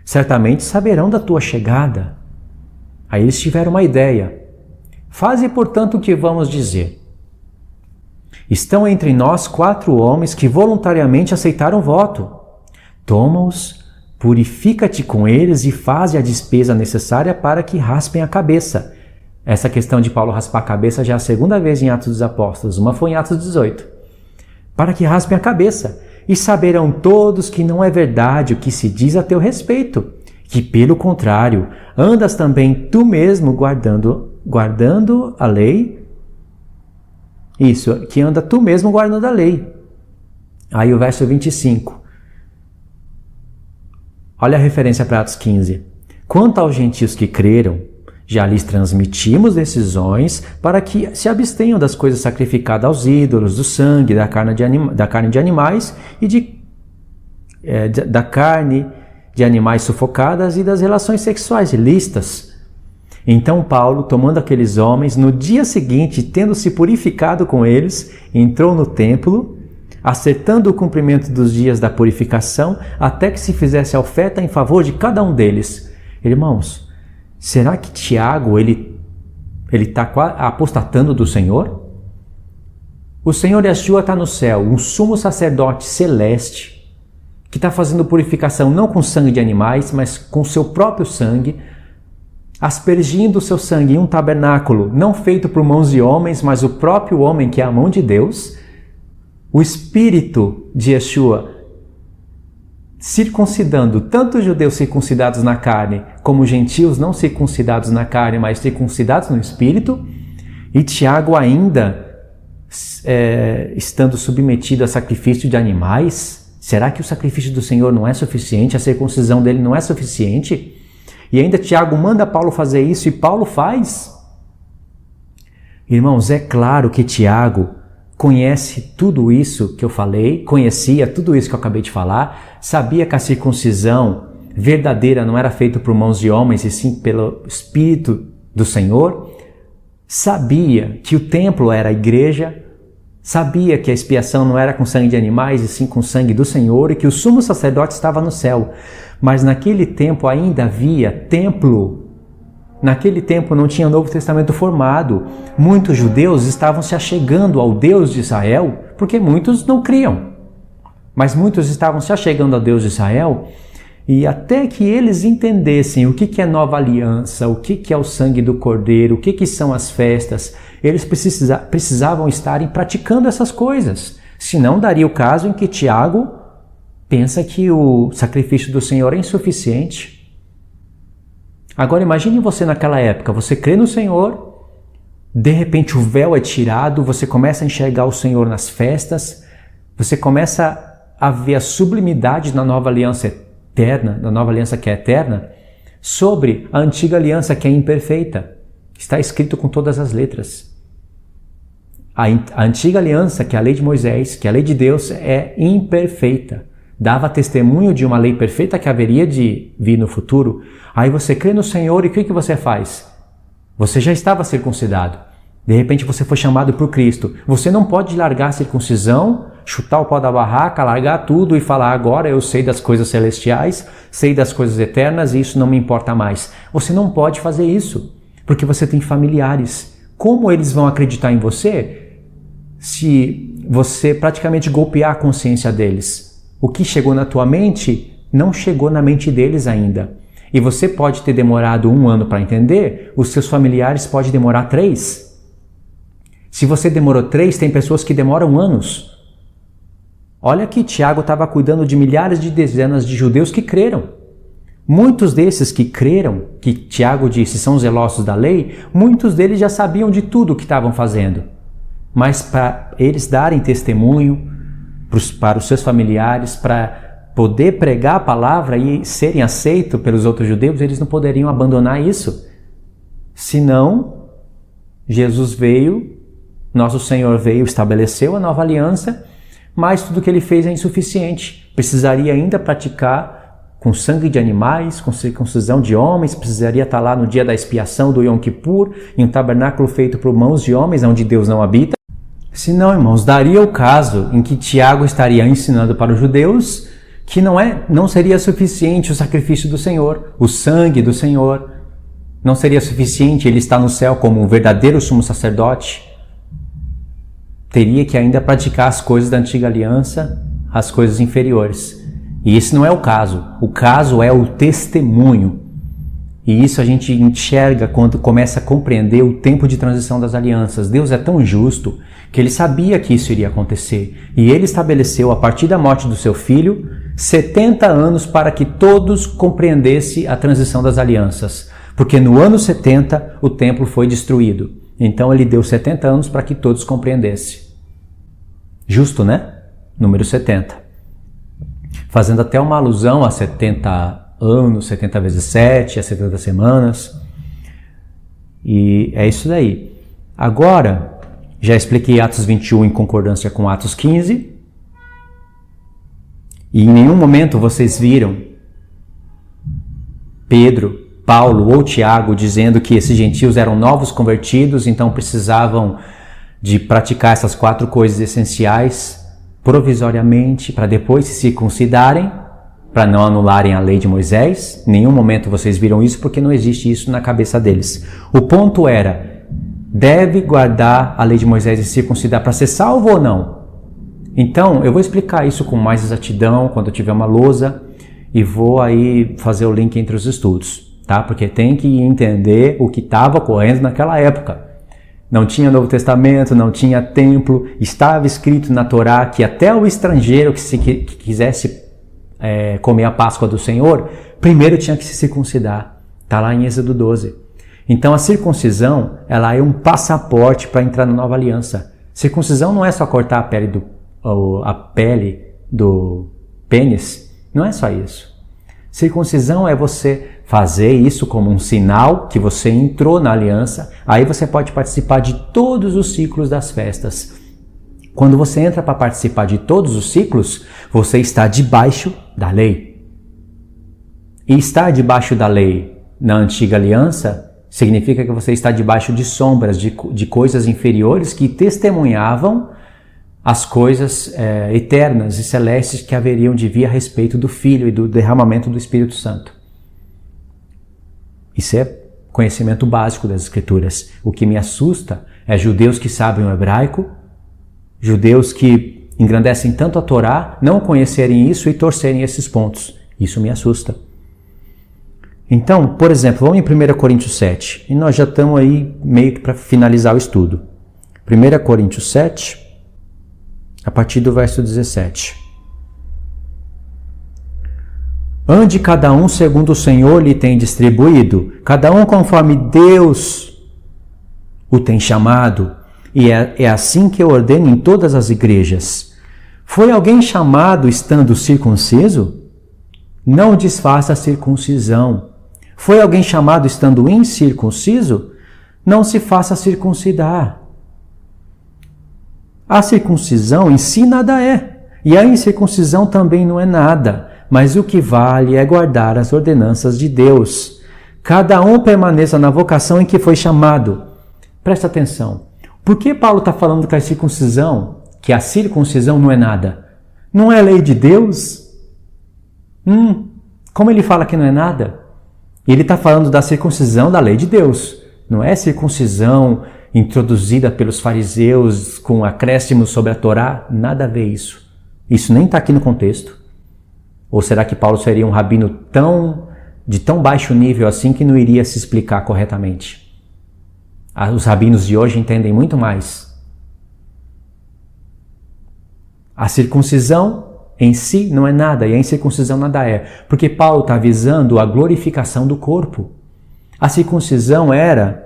Certamente saberão da tua chegada. Aí eles tiveram uma ideia. Faze, portanto, o que vamos dizer. Estão entre nós 4 homens que voluntariamente aceitaram o voto. Toma-os, purifica-te com eles e faze a despesa necessária para que raspem a cabeça. Essa questão de Paulo raspar a cabeça já é a segunda vez em Atos dos Apóstolos. Uma foi em Atos 18. Para que raspem a cabeça. E saberão todos que não é verdade o que se diz a teu respeito, que pelo contrário, andas também tu mesmo guardando a lei. Isso, que anda tu mesmo guardando a lei. Aí o verso 25. Olha a referência para Atos 15. Quanto aos gentios que creram, já lhes transmitimos decisões para que se abstenham das coisas sacrificadas aos ídolos, do sangue, da carne de animais e da carne de animais sufocadas e das relações sexuais ilícitas. Então Paulo, tomando aqueles homens, no dia seguinte, tendo se purificado com eles, entrou no templo, acertando o cumprimento dos dias da purificação, até que se fizesse a oferta em favor de cada um deles. Irmãos, será que Tiago ele está apostatando do Senhor? O Senhor Yeshua está no céu, um sumo sacerdote celeste, que está fazendo purificação não com sangue de animais, mas com seu próprio sangue, aspergindo o seu sangue em um tabernáculo não feito por mãos de homens, mas o próprio homem que é a mão de Deus. O Espírito de Yeshua circuncidando tanto os judeus circuncidados na carne, como os gentios não circuncidados na carne, mas circuncidados no Espírito, e Tiago ainda estando submetido a sacrifício de animais. Será que o sacrifício do Senhor não é suficiente? A circuncisão dele não é suficiente? E ainda Tiago manda Paulo fazer isso e Paulo faz? Irmãos, é claro que Tiago conhece tudo isso que eu falei, conhecia tudo isso que eu acabei de falar, sabia que a circuncisão verdadeira não era feita por mãos de homens, e sim pelo Espírito do Senhor, sabia que o templo era a igreja, sabia que a expiação não era com sangue de animais, e sim com sangue do Senhor, e que o sumo sacerdote estava no céu. Mas naquele tempo ainda havia templo. Naquele tempo não tinha Novo Testamento formado. Muitos judeus estavam se achegando ao Deus de Israel, porque muitos não criam. Mas muitos estavam se achegando ao Deus de Israel, e até que eles entendessem o que é nova aliança, o que é o sangue do Cordeiro, o que são as festas, eles precisavam estarem praticando essas coisas. Senão daria o caso em que Tiago pensa que o sacrifício do Senhor é insuficiente. Agora imagine você naquela época, você crê no Senhor, de repente o véu é tirado, você começa a enxergar o Senhor nas festas, você começa a ver a sublimidade da nova aliança eterna, da nova aliança que é eterna, sobre a antiga aliança que é imperfeita. Está escrito com todas as letras. A antiga aliança, que é a lei de Moisés, que é a lei de Deus, é imperfeita. Dava testemunho de uma lei perfeita que haveria de vir no futuro. Aí você crê no Senhor e o que você faz? Você já estava circuncidado. De repente você foi chamado por Cristo. Você não pode largar a circuncisão, chutar o pau da barraca, largar tudo e falar: agora eu sei das coisas celestiais, sei das coisas eternas e isso não me importa mais. Você não pode fazer isso, porque você tem familiares. Como eles vão acreditar em você se você praticamente golpear a consciência deles? O que chegou na tua mente não chegou na mente deles ainda. E você pode ter demorado 1 ano para entender, os seus familiares podem demorar 3. Se você demorou 3, tem pessoas que demoram anos. Olha que Tiago estava cuidando de milhares de dezenas de judeus que creram. Muitos desses que creram, que Tiago disse são zelosos da lei, muitos deles já sabiam de tudo o que estavam fazendo. Mas para eles darem testemunho para os seus familiares, para poder pregar a palavra e serem aceitos pelos outros judeus, eles não poderiam abandonar isso. Senão, Jesus veio, nosso Senhor veio, estabeleceu a nova aliança, mas tudo que ele fez é insuficiente. Precisaria ainda praticar com sangue de animais, com circuncisão de homens, precisaria estar lá no dia da expiação do Yom Kippur, em um tabernáculo feito por mãos de homens, onde Deus não habita. Se não, irmãos, daria o caso em que Tiago estaria ensinando para os judeus que não seria suficiente o sacrifício do Senhor, o sangue do Senhor. Não seria suficiente ele estar no céu como um verdadeiro sumo sacerdote? Teria que ainda praticar as coisas da antiga aliança, as coisas inferiores. E esse não é o caso. O caso é o testemunho. E isso a gente enxerga quando começa a compreender o tempo de transição das alianças. Deus é tão justo que ele sabia que isso iria acontecer. E ele estabeleceu, a partir da morte do seu filho, 70 anos para que todos compreendessem a transição das alianças. Porque no ano 70 o templo foi destruído. Então ele deu 70 anos para que todos compreendessem. Justo, né? Número 70. Fazendo até uma alusão a 70 anos, 70 vezes 7, a 70 semanas. E é isso daí. Agora, já expliquei Atos 21 em concordância com Atos 15. E em nenhum momento vocês viram Pedro, Paulo ou Tiago dizendo que esses gentios eram novos convertidos, então precisavam de praticar essas 4 coisas essenciais provisoriamente para depois se circuncidarem, para não anularem a lei de Moisés. Em nenhum momento vocês viram isso, porque não existe isso na cabeça deles. O ponto era, deve guardar a lei de Moisés e circuncidar para ser salvo ou não? Então, eu vou explicar isso com mais exatidão quando eu tiver uma lousa e vou aí fazer o link entre os estudos, tá? Porque tem que entender o que estava ocorrendo naquela época. Não tinha Novo Testamento, não tinha templo, estava escrito na Torá que até o estrangeiro que quisesse comer a Páscoa do Senhor, primeiro tinha que se circuncidar. Está lá em Êxodo 12. Então a circuncisão, ela é um passaporte para entrar na nova aliança. Circuncisão não é só cortar a pele do pênis, não é só isso. Circuncisão é você fazer isso como um sinal que você entrou na aliança, aí você pode participar de todos os ciclos das festas. Quando você entra para participar de todos os ciclos, você está debaixo da lei. E estar debaixo da lei na antiga aliança significa que você está debaixo de sombras, de coisas inferiores que testemunhavam as coisas eternas e celestes que haveriam de vir a respeito do Filho e do derramamento do Espírito Santo. Isso é conhecimento básico das Escrituras. O que me assusta é judeus que sabem o hebraico, judeus que engrandecem tanto a Torá, não conhecerem isso e torcerem esses pontos. Isso me assusta. Então, por exemplo, vamos em 1 Coríntios 7. E nós já estamos aí meio que para finalizar o estudo. 1 Coríntios 7, a partir do verso 17. Ande cada um segundo o Senhor lhe tem distribuído, cada um conforme Deus o tem chamado, e é assim que eu ordeno em todas as igrejas. Foi alguém chamado estando circunciso? Não desfaça a circuncisão. Foi alguém chamado estando incircunciso? Não se faça circuncidar. A circuncisão em si nada é, e a incircuncisão também não é nada, mas o que vale é guardar as ordenanças de Deus. Cada um permaneça na vocação em que foi chamado. Presta atenção. Por que Paulo está falando que a circuncisão não é nada? Não é lei de Deus? Como ele fala que não é nada? Ele está falando da circuncisão da lei de Deus. Não é circuncisão introduzida pelos fariseus com acréscimos sobre a Torá. Nada a ver isso. Isso nem está aqui no contexto. Ou será que Paulo seria um rabino de tão baixo nível assim que não iria se explicar corretamente? Os rabinos de hoje entendem muito mais. A circuncisão em si não é nada, e a incircuncisão nada é. Porque Paulo está visando a glorificação do corpo. A circuncisão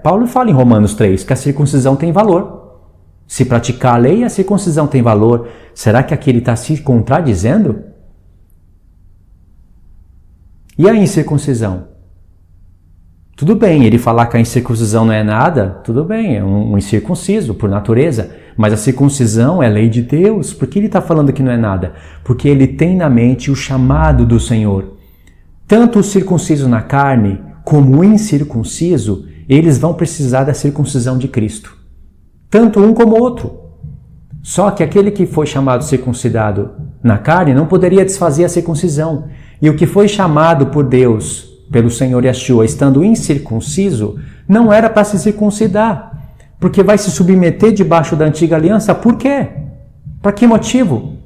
Paulo fala em Romanos 3, que a circuncisão tem valor. Se praticar a lei, a circuncisão tem valor. Será que aqui ele está se contradizendo? E a incircuncisão? Tudo bem, ele falar que a incircuncisão não é nada, tudo bem, é um incircunciso por natureza, mas a circuncisão é lei de Deus. Por que ele está falando que não é nada? Porque ele tem na mente o chamado do Senhor. Tanto o circunciso na carne como o incircunciso, eles vão precisar da circuncisão de Cristo. Tanto um como o outro. Só que aquele que foi chamado circuncidado na carne não poderia desfazer a circuncisão. E o que foi chamado por Deus pelo Senhor Yeshua, estando incircunciso, não era para se circuncidar, porque vai se submeter debaixo da antiga aliança. Por quê? Para que motivo?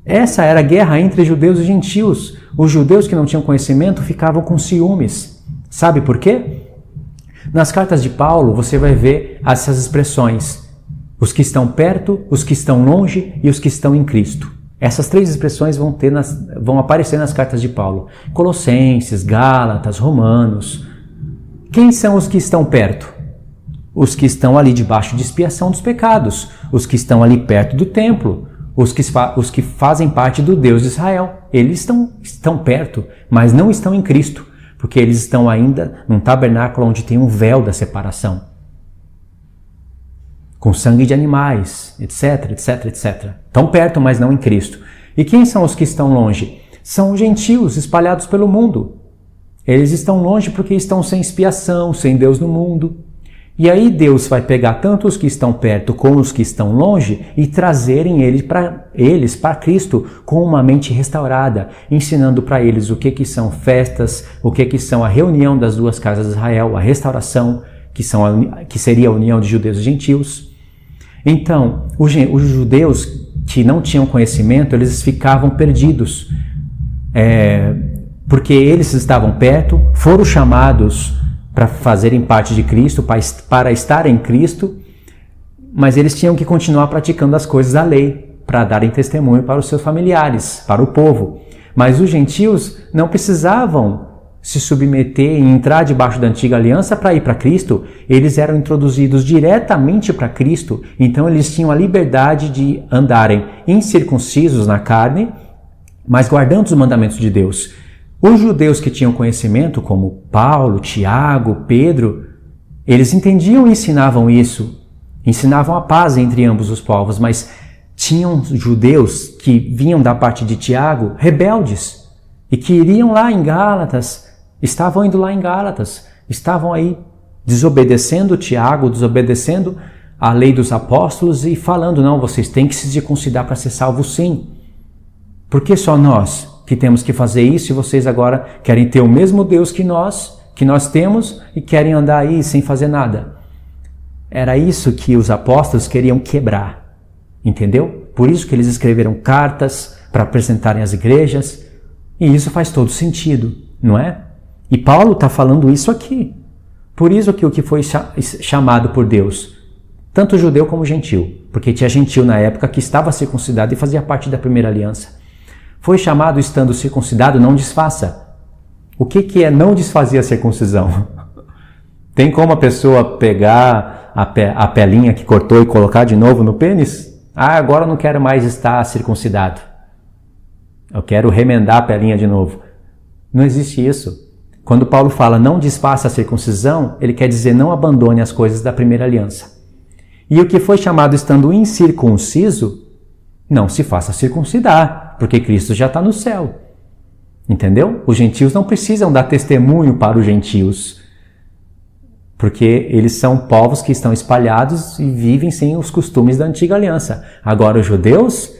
Essa era a guerra entre judeus e gentios. Os judeus que não tinham conhecimento ficavam com ciúmes. Sabe por quê? Nas cartas de Paulo você vai ver essas expressões: os que estão perto, os que estão longe e os que estão em Cristo. Essas três expressões vão aparecer nas cartas de Paulo. Colossenses, Gálatas, Romanos. Quem são os que estão perto? Os que estão ali debaixo de expiação dos pecados, os que estão ali perto do templo, os que fazem parte do Deus de Israel. Eles estão perto, mas não estão em Cristo, porque eles estão ainda num tabernáculo onde tem um véu da separação, com sangue de animais, etc, etc, etc. Estão perto, mas não em Cristo. E quem são os que estão longe? São os gentios espalhados pelo mundo. Eles estão longe porque estão sem expiação, sem Deus no mundo. E aí Deus vai pegar tanto os que estão perto como os que estão longe e trazerem eles para Cristo com uma mente restaurada, ensinando para eles o que são festas, o que são a reunião das duas casas de Israel, a restauração, que seria a união de judeus e gentios. Então, os judeus que não tinham conhecimento, eles ficavam perdidos, porque eles estavam perto, foram chamados para fazerem parte de Cristo, para estar em Cristo, mas eles tinham que continuar praticando as coisas da lei, para darem testemunho para os seus familiares, para o povo. Mas os gentios não precisavam se submeter e entrar debaixo da antiga aliança para ir para Cristo. Eles eram introduzidos diretamente para Cristo, então eles tinham a liberdade de andarem incircuncisos na carne, mas guardando os mandamentos de Deus. Os judeus que tinham conhecimento, como Paulo, Tiago, Pedro, eles entendiam e ensinavam isso, ensinavam a paz entre ambos os povos, mas tinham judeus que vinham da parte de Tiago, rebeldes, e que iriam lá em Gálatas, estavam indo lá em Gálatas, estavam aí desobedecendo Tiago, desobedecendo a lei dos apóstolos e falando: não, vocês têm que se circuncidar para ser salvos sim. Por que só nós que temos que fazer isso e vocês agora querem ter o mesmo Deus que nós temos e querem andar aí sem fazer nada? Era isso que os apóstolos queriam quebrar, entendeu? Por isso que eles escreveram cartas para apresentarem às igrejas, e isso faz todo sentido, não é? E Paulo está falando isso aqui. Por isso que o que foi chamado por Deus, tanto judeu como gentil, porque tinha gentil na época que estava circuncidado e fazia parte da primeira aliança. Foi chamado estando circuncidado, não desfaça. O que é não desfazer a circuncisão? Tem como a pessoa pegar a pelinha que cortou e colocar de novo no pênis? Ah, agora eu não quero mais estar circuncidado. Eu quero remendar a pelinha de novo. Não existe isso. Quando Paulo fala não desfaça a circuncisão, ele quer dizer não abandone as coisas da primeira aliança. E o que foi chamado estando incircunciso, não se faça circuncidar, porque Cristo já está no céu. Entendeu? Os gentios não precisam dar testemunho para os gentios, porque eles são povos que estão espalhados e vivem sem os costumes da antiga aliança. Agora os judeus,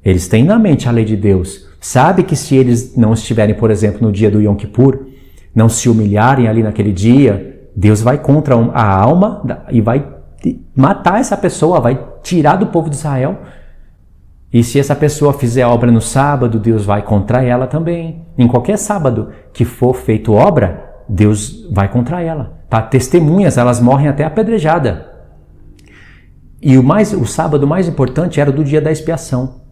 eles têm na mente a lei de Deus. Sabe que se eles não estiverem, por exemplo, no dia do Yom Kippur, não se humilharem ali naquele dia, Deus vai contra a alma e vai matar essa pessoa, vai tirar do povo de Israel. E se essa pessoa fizer obra no sábado, Deus vai contra ela também. Em qualquer sábado que for feito obra, Deus vai contra ela. Tá? Testemunhas, elas morrem até apedrejada. E o sábado mais importante era o do dia da expiação.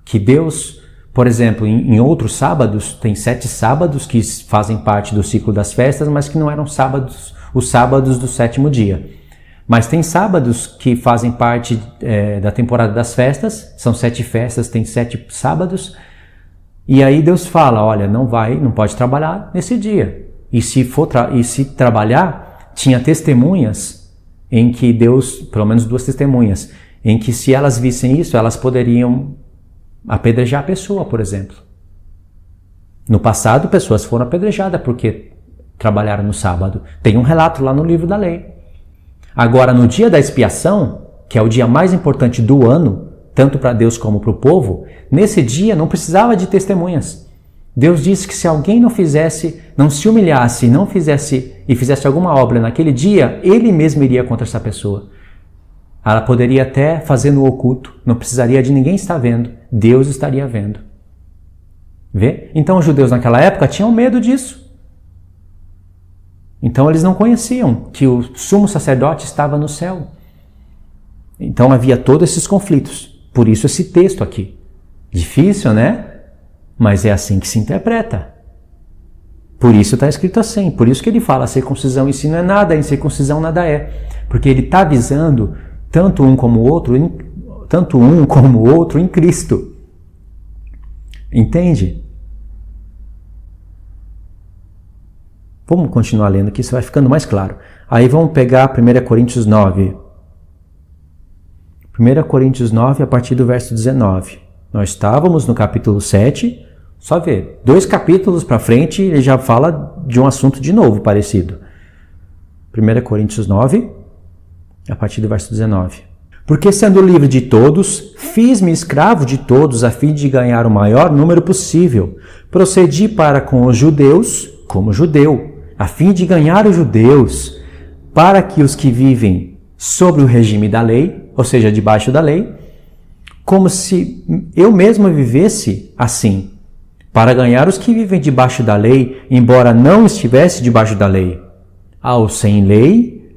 Que Deus, por exemplo, em outros sábados, tem 7 sábados que fazem parte do ciclo das festas, mas que não eram sábados, os sábados do 7º dia. Mas tem sábados que fazem parte da temporada das festas, são 7 festas, tem 7 sábados, e aí Deus fala: olha, não pode trabalhar nesse dia. E se trabalhar, tinha testemunhas em que Deus, pelo menos 2 testemunhas, em que se elas vissem isso, elas poderiam apedrejar a pessoa, por exemplo. No passado, pessoas foram apedrejadas porque trabalharam no sábado. Tem um relato lá no livro da lei. Agora, no dia da expiação, que é o dia mais importante do ano, tanto para Deus como para o povo, nesse dia não precisava de testemunhas. Deus disse que se alguém não se humilhasse, não fizesse alguma obra naquele dia, ele mesmo iria contra essa pessoa. Ela poderia até fazer no oculto, não precisaria de ninguém estar vendo, Deus estaria vendo. Vê? Então os judeus naquela época tinham medo disso. Então eles não conheciam que o sumo sacerdote estava no céu. Então havia todos esses conflitos. Por isso esse texto aqui. Difícil, né? Mas é assim que se interpreta. Por isso está escrito assim. Por isso que ele fala, circuncisão em si não é nada, incircuncisão nada é. Porque ele está avisando tanto um como o outro em Cristo. Entende? Vamos continuar lendo aqui, isso vai ficando mais claro. Aí vamos pegar 1 Coríntios 9. 1 Coríntios 9, a partir do verso 19. Nós estávamos no capítulo 7, só ver, 2 capítulos para frente ele já fala de um assunto de novo, parecido. 1 Coríntios 9, a partir do verso 19. Porque sendo livre de todos, fiz-me escravo de todos a fim de ganhar o maior número possível. Procedi para com os judeus como judeu, a fim de ganhar os judeus, para que os que vivem sobre o regime da lei, ou seja, debaixo da lei, como se eu mesmo vivesse assim, para ganhar os que vivem debaixo da lei, embora não estivesse debaixo da lei. Aos sem lei,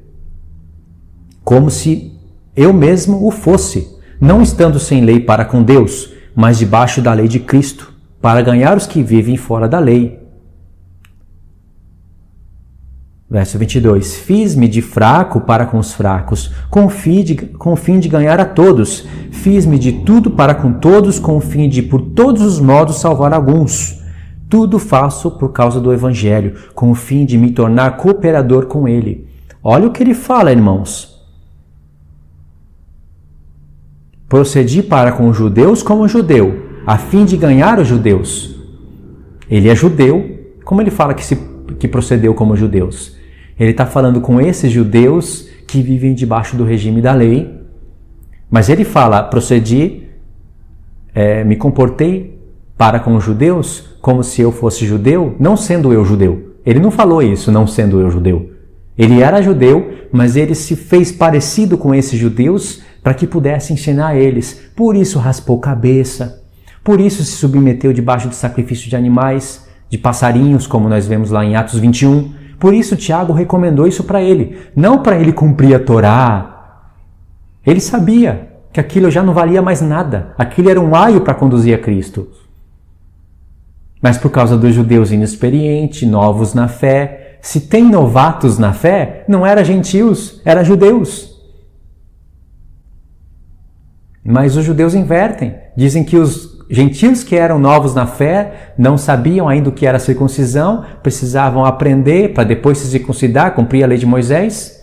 como se eu mesmo o fosse, não estando sem lei para com Deus, mas debaixo da lei de Cristo, para ganhar os que vivem fora da lei. Verso 22. Fiz-me de fraco para com os fracos, com o fim de ganhar a todos. Fiz-me de tudo para com todos, com o fim de, por todos os modos, salvar alguns. Tudo faço por causa do Evangelho, com o fim de me tornar cooperador com ele. Olha o que ele fala, irmãos. Procedi para com os judeus como judeu, a fim de ganhar os judeus. Ele é judeu, como ele fala que procedeu como judeus? Ele está falando com esses judeus que vivem debaixo do regime da lei, mas ele fala, procedi, me comportei para com os judeus como se eu fosse judeu, não sendo eu judeu. Ele não falou isso, não sendo eu judeu. Ele era judeu, mas ele se fez parecido com esses judeus para que pudesse ensinar eles. Por isso raspou cabeça, por isso se submeteu debaixo de sacrifício de animais, de passarinhos, como nós vemos lá em Atos 21. Por isso Tiago recomendou isso para ele, não para ele cumprir a Torá. Ele sabia que aquilo já não valia mais nada, aquilo era um aio para conduzir a Cristo. Mas por causa dos judeus inexperientes, novos na fé, se tem novatos na fé, não era gentios, era judeus. Mas os judeus invertem, dizem que os gentios que eram novos na fé, não sabiam ainda o que era circuncisão, precisavam aprender para depois se circuncidar, cumprir a lei de Moisés.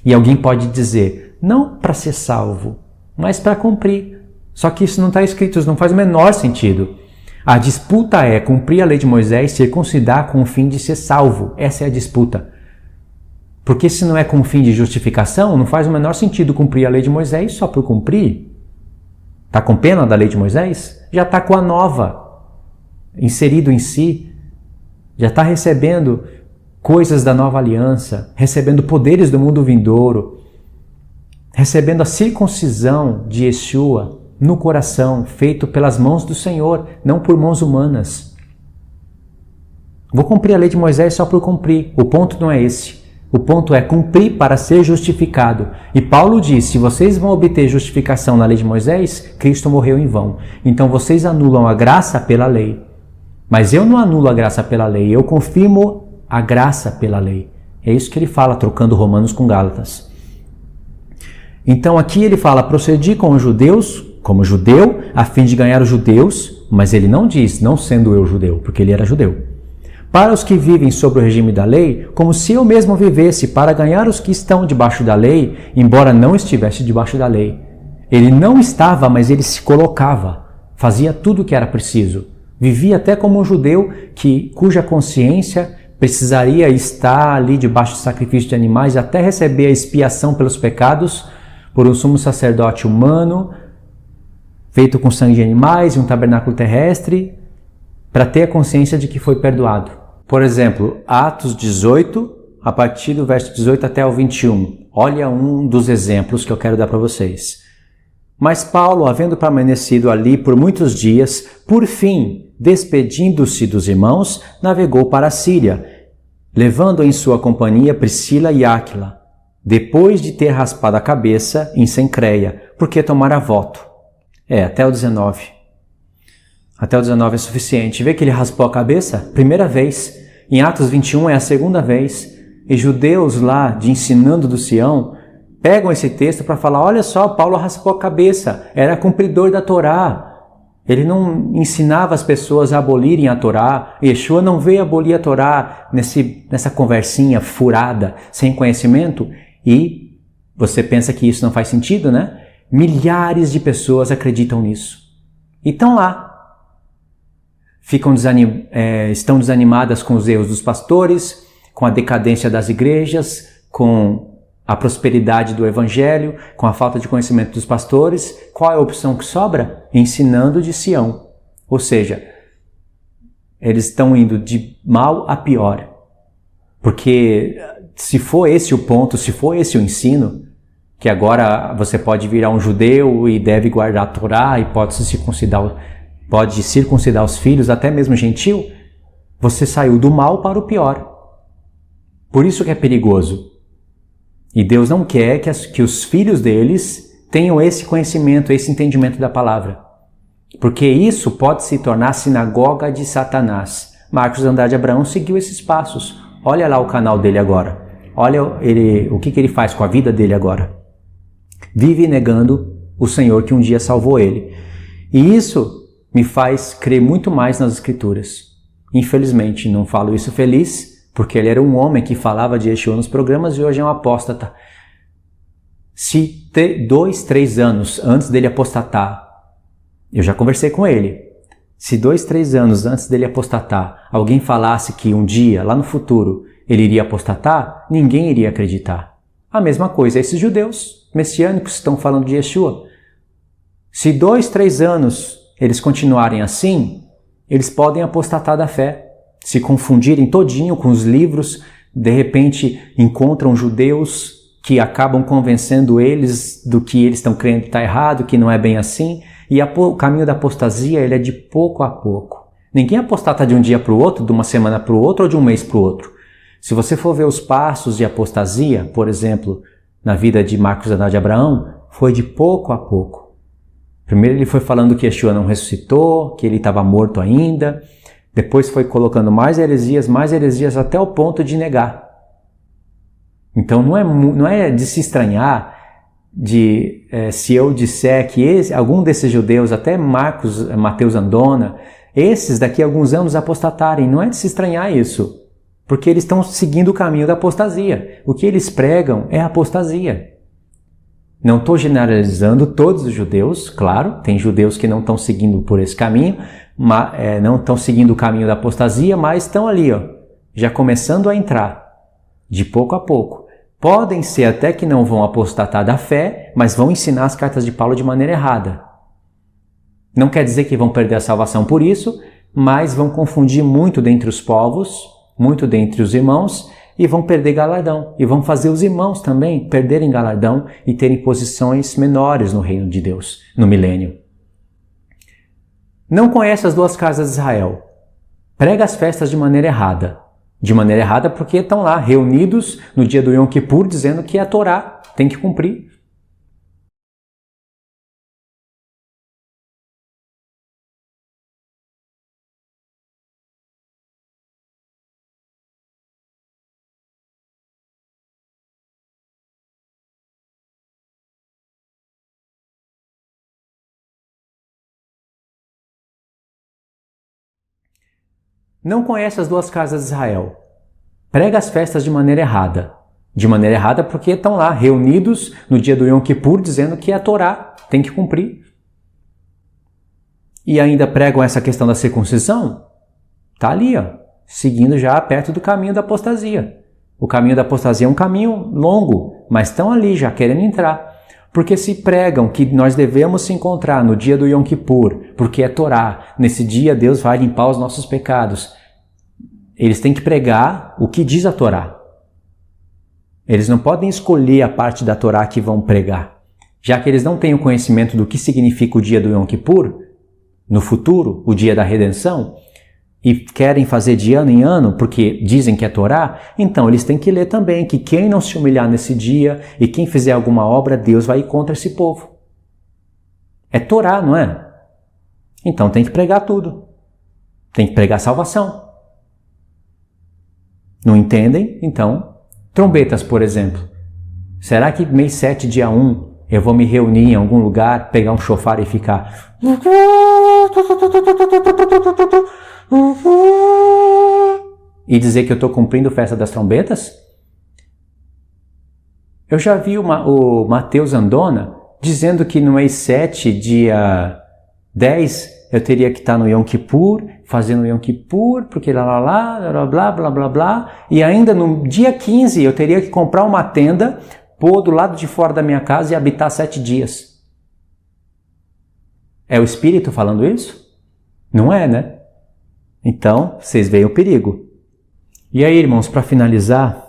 E alguém pode dizer, não para ser salvo, mas para cumprir. Só que isso não está escrito, isso não faz o menor sentido. A disputa é cumprir a lei de Moisés, circuncidar com o fim de ser salvo. Essa é a disputa. Porque se não é com o fim de justificação, não faz o menor sentido cumprir a lei de Moisés só por cumprir. Está com pena da lei de Moisés? Já está com a nova, inserido em si. Já está recebendo coisas da nova aliança, recebendo poderes do mundo vindouro, recebendo a circuncisão de Yeshua no coração, feito pelas mãos do Senhor, não por mãos humanas. Vou cumprir a lei de Moisés só por cumprir. O ponto não é esse. O ponto é cumprir para ser justificado. E Paulo diz, se vocês vão obter justificação na lei de Moisés, Cristo morreu em vão. Então vocês anulam a graça pela lei. Mas eu não anulo a graça pela lei, eu confirmo a graça pela lei. É isso que ele fala, trocando Romanos com Gálatas. Então aqui ele fala, procedi com os judeus, como judeu, a fim de ganhar os judeus, mas ele não diz, não sendo eu judeu, porque ele era judeu. Para os que vivem sob o regime da lei, como se eu mesmo vivesse para ganhar os que estão debaixo da lei, embora não estivesse debaixo da lei. Ele não estava, mas ele se colocava, fazia tudo o que era preciso. Vivia até como um judeu cuja consciência precisaria estar ali debaixo do sacrifício de animais até receber a expiação pelos pecados por um sumo sacerdote humano, feito com sangue de animais e um tabernáculo terrestre. para ter a consciência de que foi perdoado. Por exemplo, Atos 18, a partir do verso 18 até o 21. Olha um dos exemplos que eu quero dar para vocês. Mas Paulo, havendo permanecido ali por muitos dias, por fim, despedindo-se dos irmãos, navegou para a Síria, levando em sua companhia Priscila e Áquila, depois de ter raspado a cabeça em Cencreia, porque tomara voto. Até o 19. Até o 19 é suficiente. Vê que ele raspou a cabeça? Primeira vez. Em Atos 21 é a segunda vez. E judeus lá, de Ensinando do Sião, pegam esse texto para falar, olha só, Paulo raspou a cabeça, era cumpridor da Torá. Ele não ensinava as pessoas a abolirem a Torá. Yeshua não veio abolir a Torá nessa conversinha furada, sem conhecimento. E você pensa que isso não faz sentido, né? Milhares de pessoas acreditam nisso. E estão lá. Estão desanimadas com os erros dos pastores, com a decadência das igrejas, com a prosperidade do evangelho, com a falta de conhecimento dos pastores. Qual é a opção que sobra? Ensinando de Sião. Ou seja, eles estão indo de mal a pior. Porque se for esse o ponto, se for esse o ensino, que agora você pode virar um judeu e deve guardar a Torá e pode circuncidar os filhos, até mesmo gentil, você saiu do mal para o pior. Por isso que é perigoso. E Deus não quer que os filhos deles tenham esse conhecimento, esse entendimento da palavra. Porque isso pode se tornar sinagoga de Satanás. Marcos Andrade Abraão seguiu esses passos. Olha lá o canal dele agora. Olha o que ele faz com a vida dele agora. Vive negando o Senhor que um dia salvou ele. E isso me faz crer muito mais nas Escrituras. Infelizmente, não falo isso feliz, porque ele era um homem que falava de Yeshua nos programas e hoje é um apóstata. Se 2, 3 anos antes dele apostatar, eu já conversei com ele, se 2, 3 anos antes dele apostatar, alguém falasse que um dia, lá no futuro, ele iria apostatar, ninguém iria acreditar. A mesma coisa, esses judeus messiânicos estão falando de Yeshua. Se 2, 3 anos eles continuarem assim, eles podem apostatar da fé, se confundirem todinho com os livros, de repente encontram judeus que acabam convencendo eles do que eles estão crendo que está errado, que não é bem assim, e o caminho da apostasia ele é de pouco a pouco. Ninguém apostata de um dia para o outro, de uma semana para o outro ou de um mês para o outro. Se você for ver os passos de apostasia, por exemplo, na vida de Marcos Andrade Abraão, foi de pouco a pouco. Primeiro ele foi falando que Yeshua não ressuscitou, que ele estava morto ainda. Depois foi colocando mais heresias, até o ponto de negar. Então não é de se estranhar se eu disser que algum desses judeus, até Mateus Andona, esses daqui a alguns anos apostatarem. Não é de se estranhar isso. Porque eles estão seguindo o caminho da apostasia. O que eles pregam é apostasia. Não estou generalizando todos os judeus, claro, tem judeus que não estão seguindo por esse caminho, não estão seguindo o caminho da apostasia, mas estão ali, já começando a entrar, de pouco a pouco. Podem ser até que não vão apostatar da fé, mas vão ensinar as cartas de Paulo de maneira errada. Não quer dizer que vão perder a salvação por isso, mas vão confundir muito dentre os povos, muito dentre os irmãos, e vão perder galardão. E vão fazer os irmãos também perderem galardão e terem posições menores no reino de Deus, no milênio. Não conhece as duas casas de Israel. Prega as festas de maneira errada. De maneira errada porque estão lá reunidos no dia do Yom Kippur dizendo que a Torá tem que cumprir. Não conhece as duas casas de Israel. Prega as festas de maneira errada. De maneira errada porque estão lá reunidos no dia do Yom Kippur dizendo que a Torá tem que cumprir. E ainda pregam essa questão da circuncisão. Está ali, seguindo já perto do caminho da apostasia. O caminho da apostasia é um caminho longo, mas estão ali já querendo entrar. Porque se pregam que nós devemos se encontrar no dia do Yom Kippur, porque é Torá, nesse dia Deus vai limpar os nossos pecados. Eles têm que pregar o que diz a Torá. Eles não podem escolher a parte da Torá que vão pregar. Já que eles não têm o conhecimento do que significa o dia do Yom Kippur, no futuro, o dia da redenção, e querem fazer de ano em ano, porque dizem que é Torá, então eles têm que ler também que quem não se humilhar nesse dia e quem fizer alguma obra, Deus vai ir contra esse povo. É Torá, não é? Então tem que pregar tudo. Tem que pregar salvação. Não entendem? Então, trombetas, por exemplo. Será que mês 7, dia 1, eu vou me reunir em algum lugar, pegar um chofar e ficar... e dizer que eu estou cumprindo a festa das trombetas? Eu já vi o Matheus Andona dizendo que no mês 7, dia 10, eu teria que estar no Yom Kippur, fazendo Yom Kippur, porque blá, e ainda no dia 15 eu teria que comprar uma tenda, pôr do lado de fora da minha casa e habitar 7 dias. É o Espírito falando isso? Não é, né? Então, vocês veem o perigo. E aí, irmãos, para finalizar,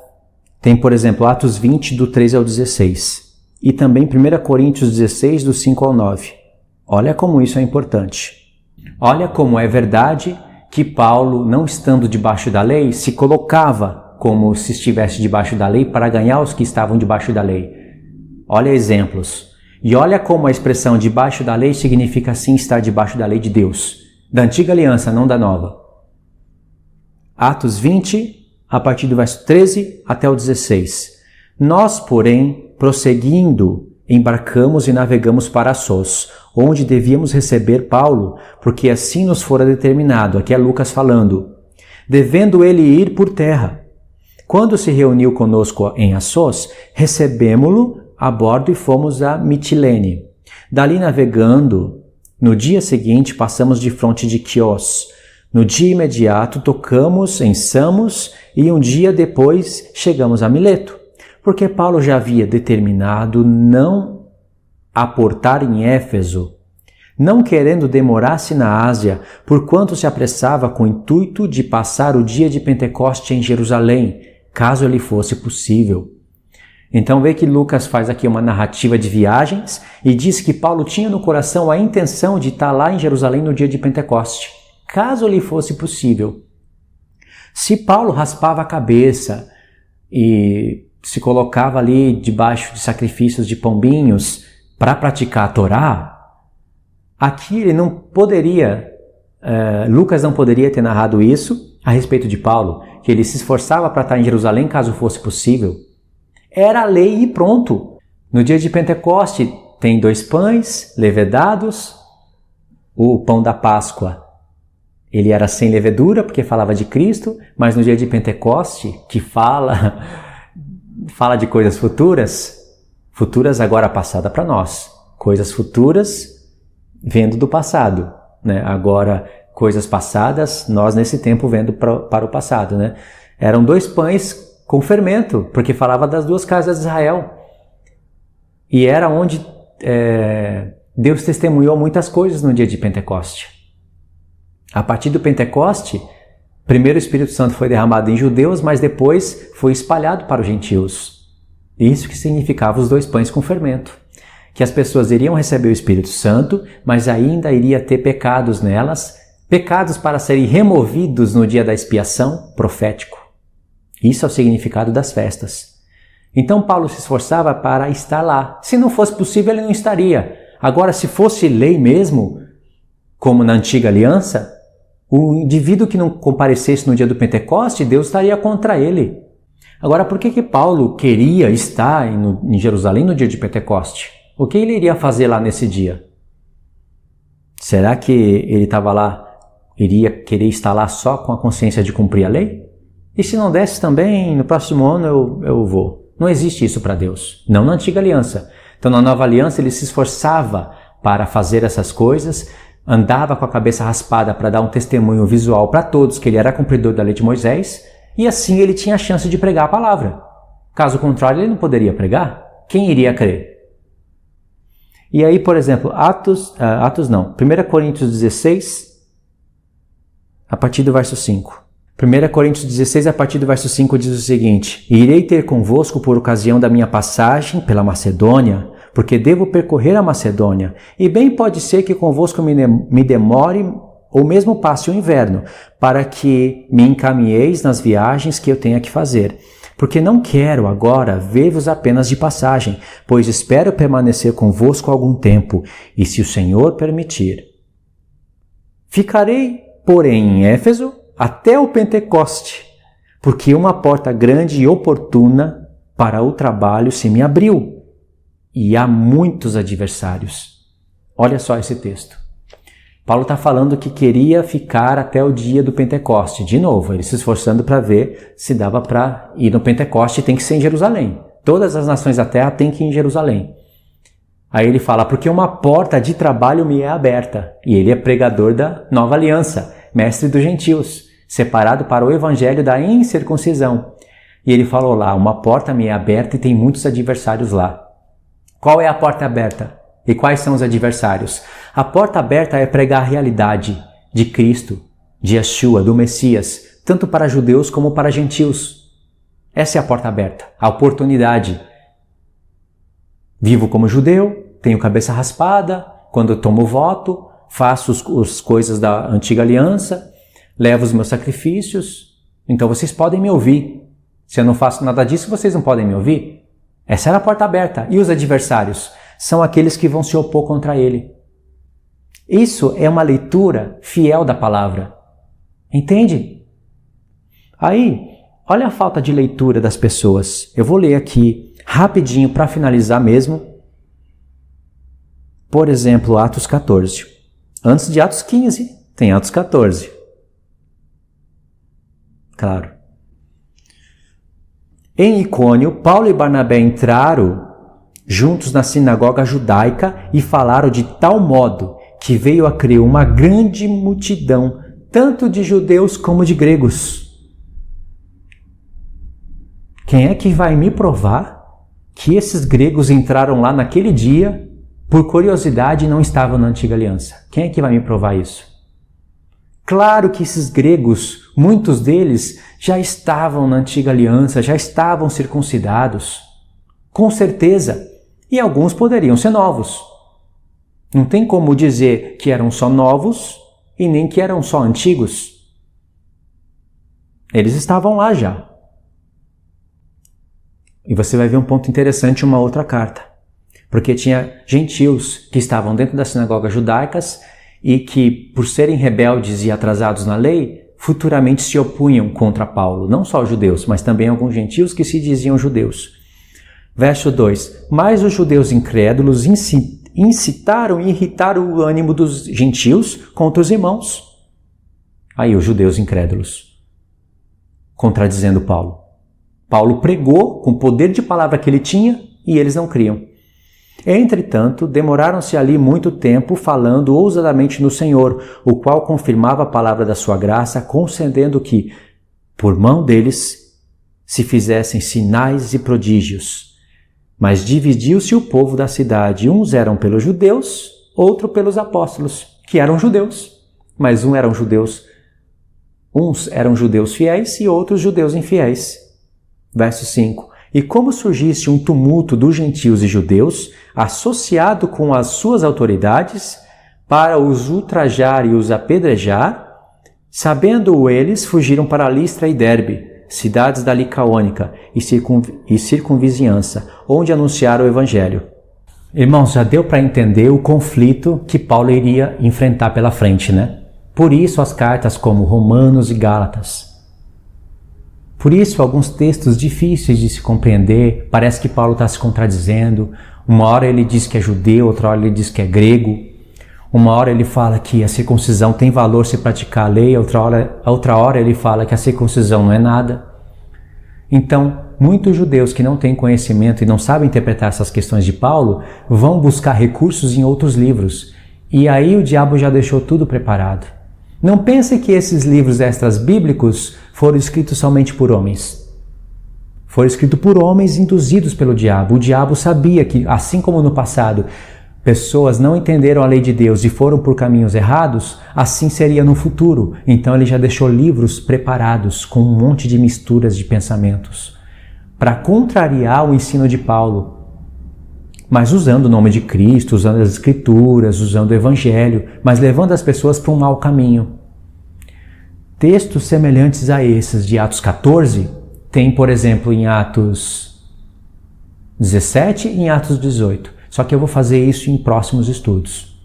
tem, por exemplo, Atos 20, do 13 ao 16. E também 1 Coríntios 16, do 5 ao 9. Olha como isso é importante. Olha como é verdade que Paulo, não estando debaixo da lei, se colocava como se estivesse debaixo da lei para ganhar os que estavam debaixo da lei. Olha exemplos. E olha como a expressão debaixo da lei significa sim estar debaixo da lei de Deus. Da antiga aliança, não da nova. Atos 20, a partir do verso 13 até o 16. Nós, porém, prosseguindo, embarcamos e navegamos para Assos, onde devíamos receber Paulo, porque assim nos fora determinado. Aqui é Lucas falando. Devendo ele ir por terra. Quando se reuniu conosco em Assos, recebemo-lo a bordo e fomos a Mitilene. Dali navegando, no dia seguinte passamos de fronte de Quios. No dia imediato tocamos em Samos e um dia depois chegamos a Mileto, porque Paulo já havia determinado não aportar em Éfeso, não querendo demorar-se na Ásia, porquanto se apressava com o intuito de passar o dia de Pentecoste em Jerusalém, caso lhe fosse possível. Então vê que Lucas faz aqui uma narrativa de viagens e diz que Paulo tinha no coração a intenção de estar lá em Jerusalém no dia de Pentecoste, caso lhe fosse possível. Se Paulo raspava a cabeça e se colocava ali debaixo de sacrifícios de pombinhos para praticar a Torá, aqui ele não poderia, Lucas não poderia ter narrado isso a respeito de Paulo, que ele se esforçava para estar em Jerusalém caso fosse possível. Era a lei e pronto. No dia de Pentecoste tem 2 pães levedados, o pão da Páscoa. Ele era sem levedura porque falava de Cristo, mas no dia de Pentecoste, que fala de coisas futuras agora passada para nós. Coisas futuras vendo do passado, né? Agora coisas passadas, nós nesse tempo vendo para o passado, né? Eram 2 pães com fermento, porque falava das 2 casas de Israel. E era onde Deus testemunhou muitas coisas no dia de Pentecoste. A partir do Pentecoste, primeiro o Espírito Santo foi derramado em judeus, mas depois foi espalhado para os gentios. Isso que significava os 2 pães com fermento. Que as pessoas iriam receber o Espírito Santo, mas ainda iria ter pecados nelas, pecados para serem removidos no dia da expiação profético. Isso é o significado das festas. Então Paulo se esforçava para estar lá. Se não fosse possível, ele não estaria. Agora, se fosse lei mesmo, como na antiga aliança, o indivíduo que não comparecesse no dia do Pentecoste, Deus estaria contra ele. Agora, por que Paulo queria estar em Jerusalém no dia de Pentecoste? O que ele iria fazer lá nesse dia? Será que ele estava lá, iria querer estar lá só com a consciência de cumprir a lei? E se não desse também, no próximo ano eu vou. Não existe isso para Deus. Não na antiga aliança. Então na nova aliança ele se esforçava para fazer essas coisas, andava com a cabeça raspada para dar um testemunho visual para todos que ele era cumpridor da lei de Moisés, e assim ele tinha a chance de pregar a palavra. Caso contrário, ele não poderia pregar. Quem iria crer? E aí, por exemplo, 1 Coríntios 16, a partir do verso 5. 1 Coríntios 16, a partir do verso 5, diz o seguinte: Irei ter convosco por ocasião da minha passagem pela Macedônia, porque devo percorrer a Macedônia, e bem pode ser que convosco me demore ou mesmo passe o inverno, para que me encaminheis nas viagens que eu tenha que fazer. Porque não quero agora ver-vos apenas de passagem, pois espero permanecer convosco algum tempo, e se o Senhor permitir. Ficarei, porém, em Éfeso até o Pentecoste, porque uma porta grande e oportuna para o trabalho se me abriu, e há muitos adversários. Olha só esse texto. Paulo está falando que queria ficar até o dia do Pentecoste. De novo, ele se esforçando para ver se dava para ir no Pentecoste, tem que ser em Jerusalém. Todas as nações da terra têm que ir em Jerusalém. Aí ele fala, porque uma porta de trabalho me é aberta. E ele é pregador da nova aliança, mestre dos gentios, separado para o evangelho da incircuncisão. E ele falou lá, uma porta me é aberta e tem muitos adversários lá. Qual é a porta aberta? E quais são os adversários? A porta aberta é pregar a realidade de Cristo, de Yeshua, do Messias, tanto para judeus como para gentios. Essa é a porta aberta, a oportunidade. Vivo como judeu, tenho cabeça raspada, quando eu tomo voto, faço as coisas da antiga aliança, levo os meus sacrifícios, então vocês podem me ouvir. Se eu não faço nada disso, vocês não podem me ouvir. Essa era a porta aberta. E os adversários? São aqueles que vão se opor contra ele. Isso é uma leitura fiel da palavra. Entende? Aí, olha a falta de leitura das pessoas. Eu vou ler aqui rapidinho para finalizar mesmo. Por exemplo, Atos 14. Antes de Atos 15, tem Atos 14. Claro. Em Icônio, Paulo e Barnabé entraram juntos na sinagoga judaica e falaram de tal modo que veio a crer uma grande multidão, tanto de judeus como de gregos. Quem é que vai me provar que esses gregos entraram lá naquele dia por curiosidade e não estavam na antiga aliança? Quem é que vai me provar isso? Claro que esses gregos, muitos deles já estavam na antiga aliança, já estavam circuncidados. Com certeza. E alguns poderiam ser novos. Não tem como dizer que eram só novos e nem que eram só antigos. Eles estavam lá já. E você vai ver um ponto interessante em uma outra carta. Porque tinha gentios que estavam dentro das sinagogas judaicas e que, por serem rebeldes e atrasados na lei, futuramente se opunham contra Paulo. Não só os judeus, mas também alguns gentios que se diziam judeus. Verso 2. Mas os judeus incrédulos incitaram e irritaram o ânimo dos gentios contra os irmãos. Aí os judeus incrédulos, contradizendo Paulo. Paulo pregou com o poder de palavra que ele tinha e eles não criam. Entretanto, demoraram-se ali muito tempo falando ousadamente no Senhor, o qual confirmava a palavra da sua graça, concedendo que, por mão deles, se fizessem sinais e prodígios. Mas dividiu-se o povo da cidade. Uns eram pelos judeus, outro pelos apóstolos, que eram judeus. Mas uns eram judeus fiéis e outros judeus infiéis. Verso 5. E como surgisse um tumulto dos gentios e judeus, associado com as suas autoridades, para os ultrajar e os apedrejar, sabendo eles, fugiram para Listra e Derbe, cidades da Licaônica e circunvizinhança, onde anunciaram o Evangelho. Irmãos, já deu para entender o conflito que Paulo iria enfrentar pela frente, né? Por isso as cartas como Romanos e Gálatas. Por isso alguns textos difíceis de se compreender, parece que Paulo está se contradizendo. Uma hora ele diz que é judeu, outra hora ele diz que é grego. Uma hora ele fala que a circuncisão tem valor se praticar a lei, outra hora ele fala que a circuncisão não é nada. Então, muitos judeus que não têm conhecimento e não sabem interpretar essas questões de Paulo vão buscar recursos em outros livros. E aí o diabo já deixou tudo preparado. Não pense que esses livros extras bíblicos foram escritos somente por homens. Foram escritos por homens induzidos pelo diabo. O diabo sabia que, assim como no passado, pessoas não entenderam a lei de Deus e foram por caminhos errados, assim seria no futuro. Então ele já deixou livros preparados com um monte de misturas de pensamentos para contrariar o ensino de Paulo, mas usando o nome de Cristo, usando as Escrituras, usando o Evangelho, mas levando as pessoas para um mau caminho. Textos semelhantes a esses de Atos 14, tem, por exemplo, em Atos 17 e em Atos 18. Só que eu vou fazer isso em próximos estudos.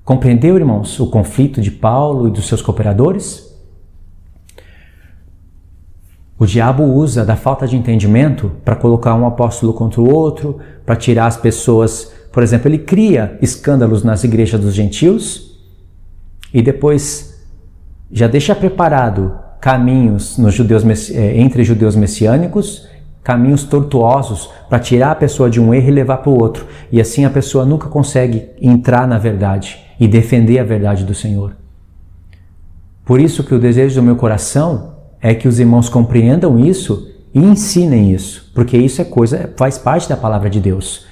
Compreendeu, irmãos, o conflito de Paulo e dos seus cooperadores? O diabo usa da falta de entendimento para colocar um apóstolo contra o outro, para tirar as pessoas. Por exemplo, ele cria escândalos nas igrejas dos gentios e depois já deixa preparado caminhos nos judeus, entre judeus messiânicos, caminhos tortuosos para tirar a pessoa de um erro e levar para o outro. E assim a pessoa nunca consegue entrar na verdade e defender a verdade do Senhor. Por isso que o desejo do meu coração é que os irmãos compreendam isso e ensinem isso, porque isso faz parte da palavra de Deus.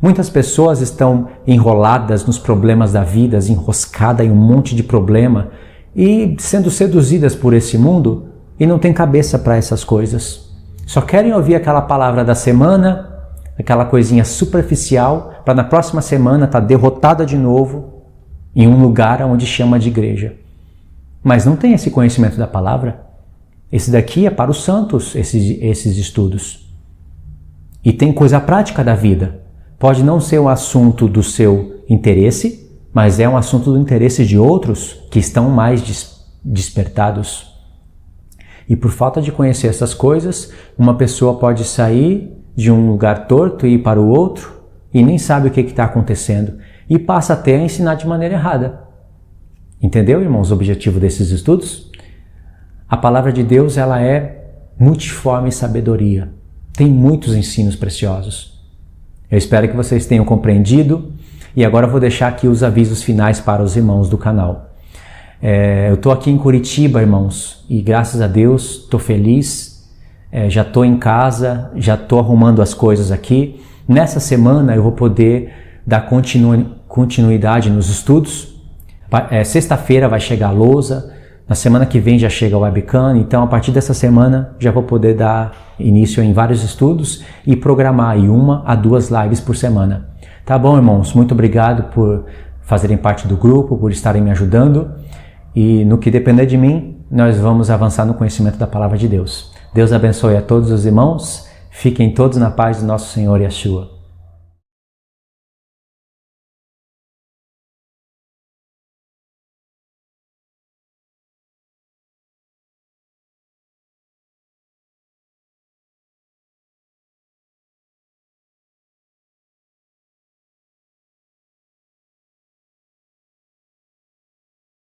Muitas pessoas estão enroladas nos problemas da vida, enroscadas em um monte de problema e sendo seduzidas por esse mundo e não tem cabeça para essas coisas. Só querem ouvir aquela palavra da semana, aquela coisinha superficial, para na próxima semana estar derrotada de novo em um lugar onde chama de igreja. Mas não tem esse conhecimento da palavra. Esse daqui é para os santos, esses estudos. E tem coisa prática da vida. Pode não ser um assunto do seu interesse, mas é um assunto do interesse de outros que estão mais despertados. E por falta de conhecer essas coisas, uma pessoa pode sair de um lugar torto e ir para o outro e nem sabe o que está acontecendo e passa até a ensinar de maneira errada. Entendeu, irmãos, o objetivo desses estudos? A palavra de Deus, ela é multiforme sabedoria. Tem muitos ensinos preciosos. Eu espero que vocês tenham compreendido e agora eu vou deixar aqui os avisos finais para os irmãos do canal. Eu estou aqui em Curitiba, irmãos, e graças a Deus estou feliz. Já estou em casa, já estou arrumando as coisas aqui. Nessa semana eu vou poder dar continuidade nos estudos. Sexta-feira vai chegar a lousa. Na semana que vem já chega o webcam, então a partir dessa semana já vou poder dar início em vários estudos e programar aí 1 a 2 lives por semana. Tá bom, irmãos? Muito obrigado por fazerem parte do grupo, por estarem me ajudando e no que depender de mim, nós vamos avançar no conhecimento da palavra de Deus. Deus abençoe a todos os irmãos, fiquem todos na paz do nosso Senhor Yeshua.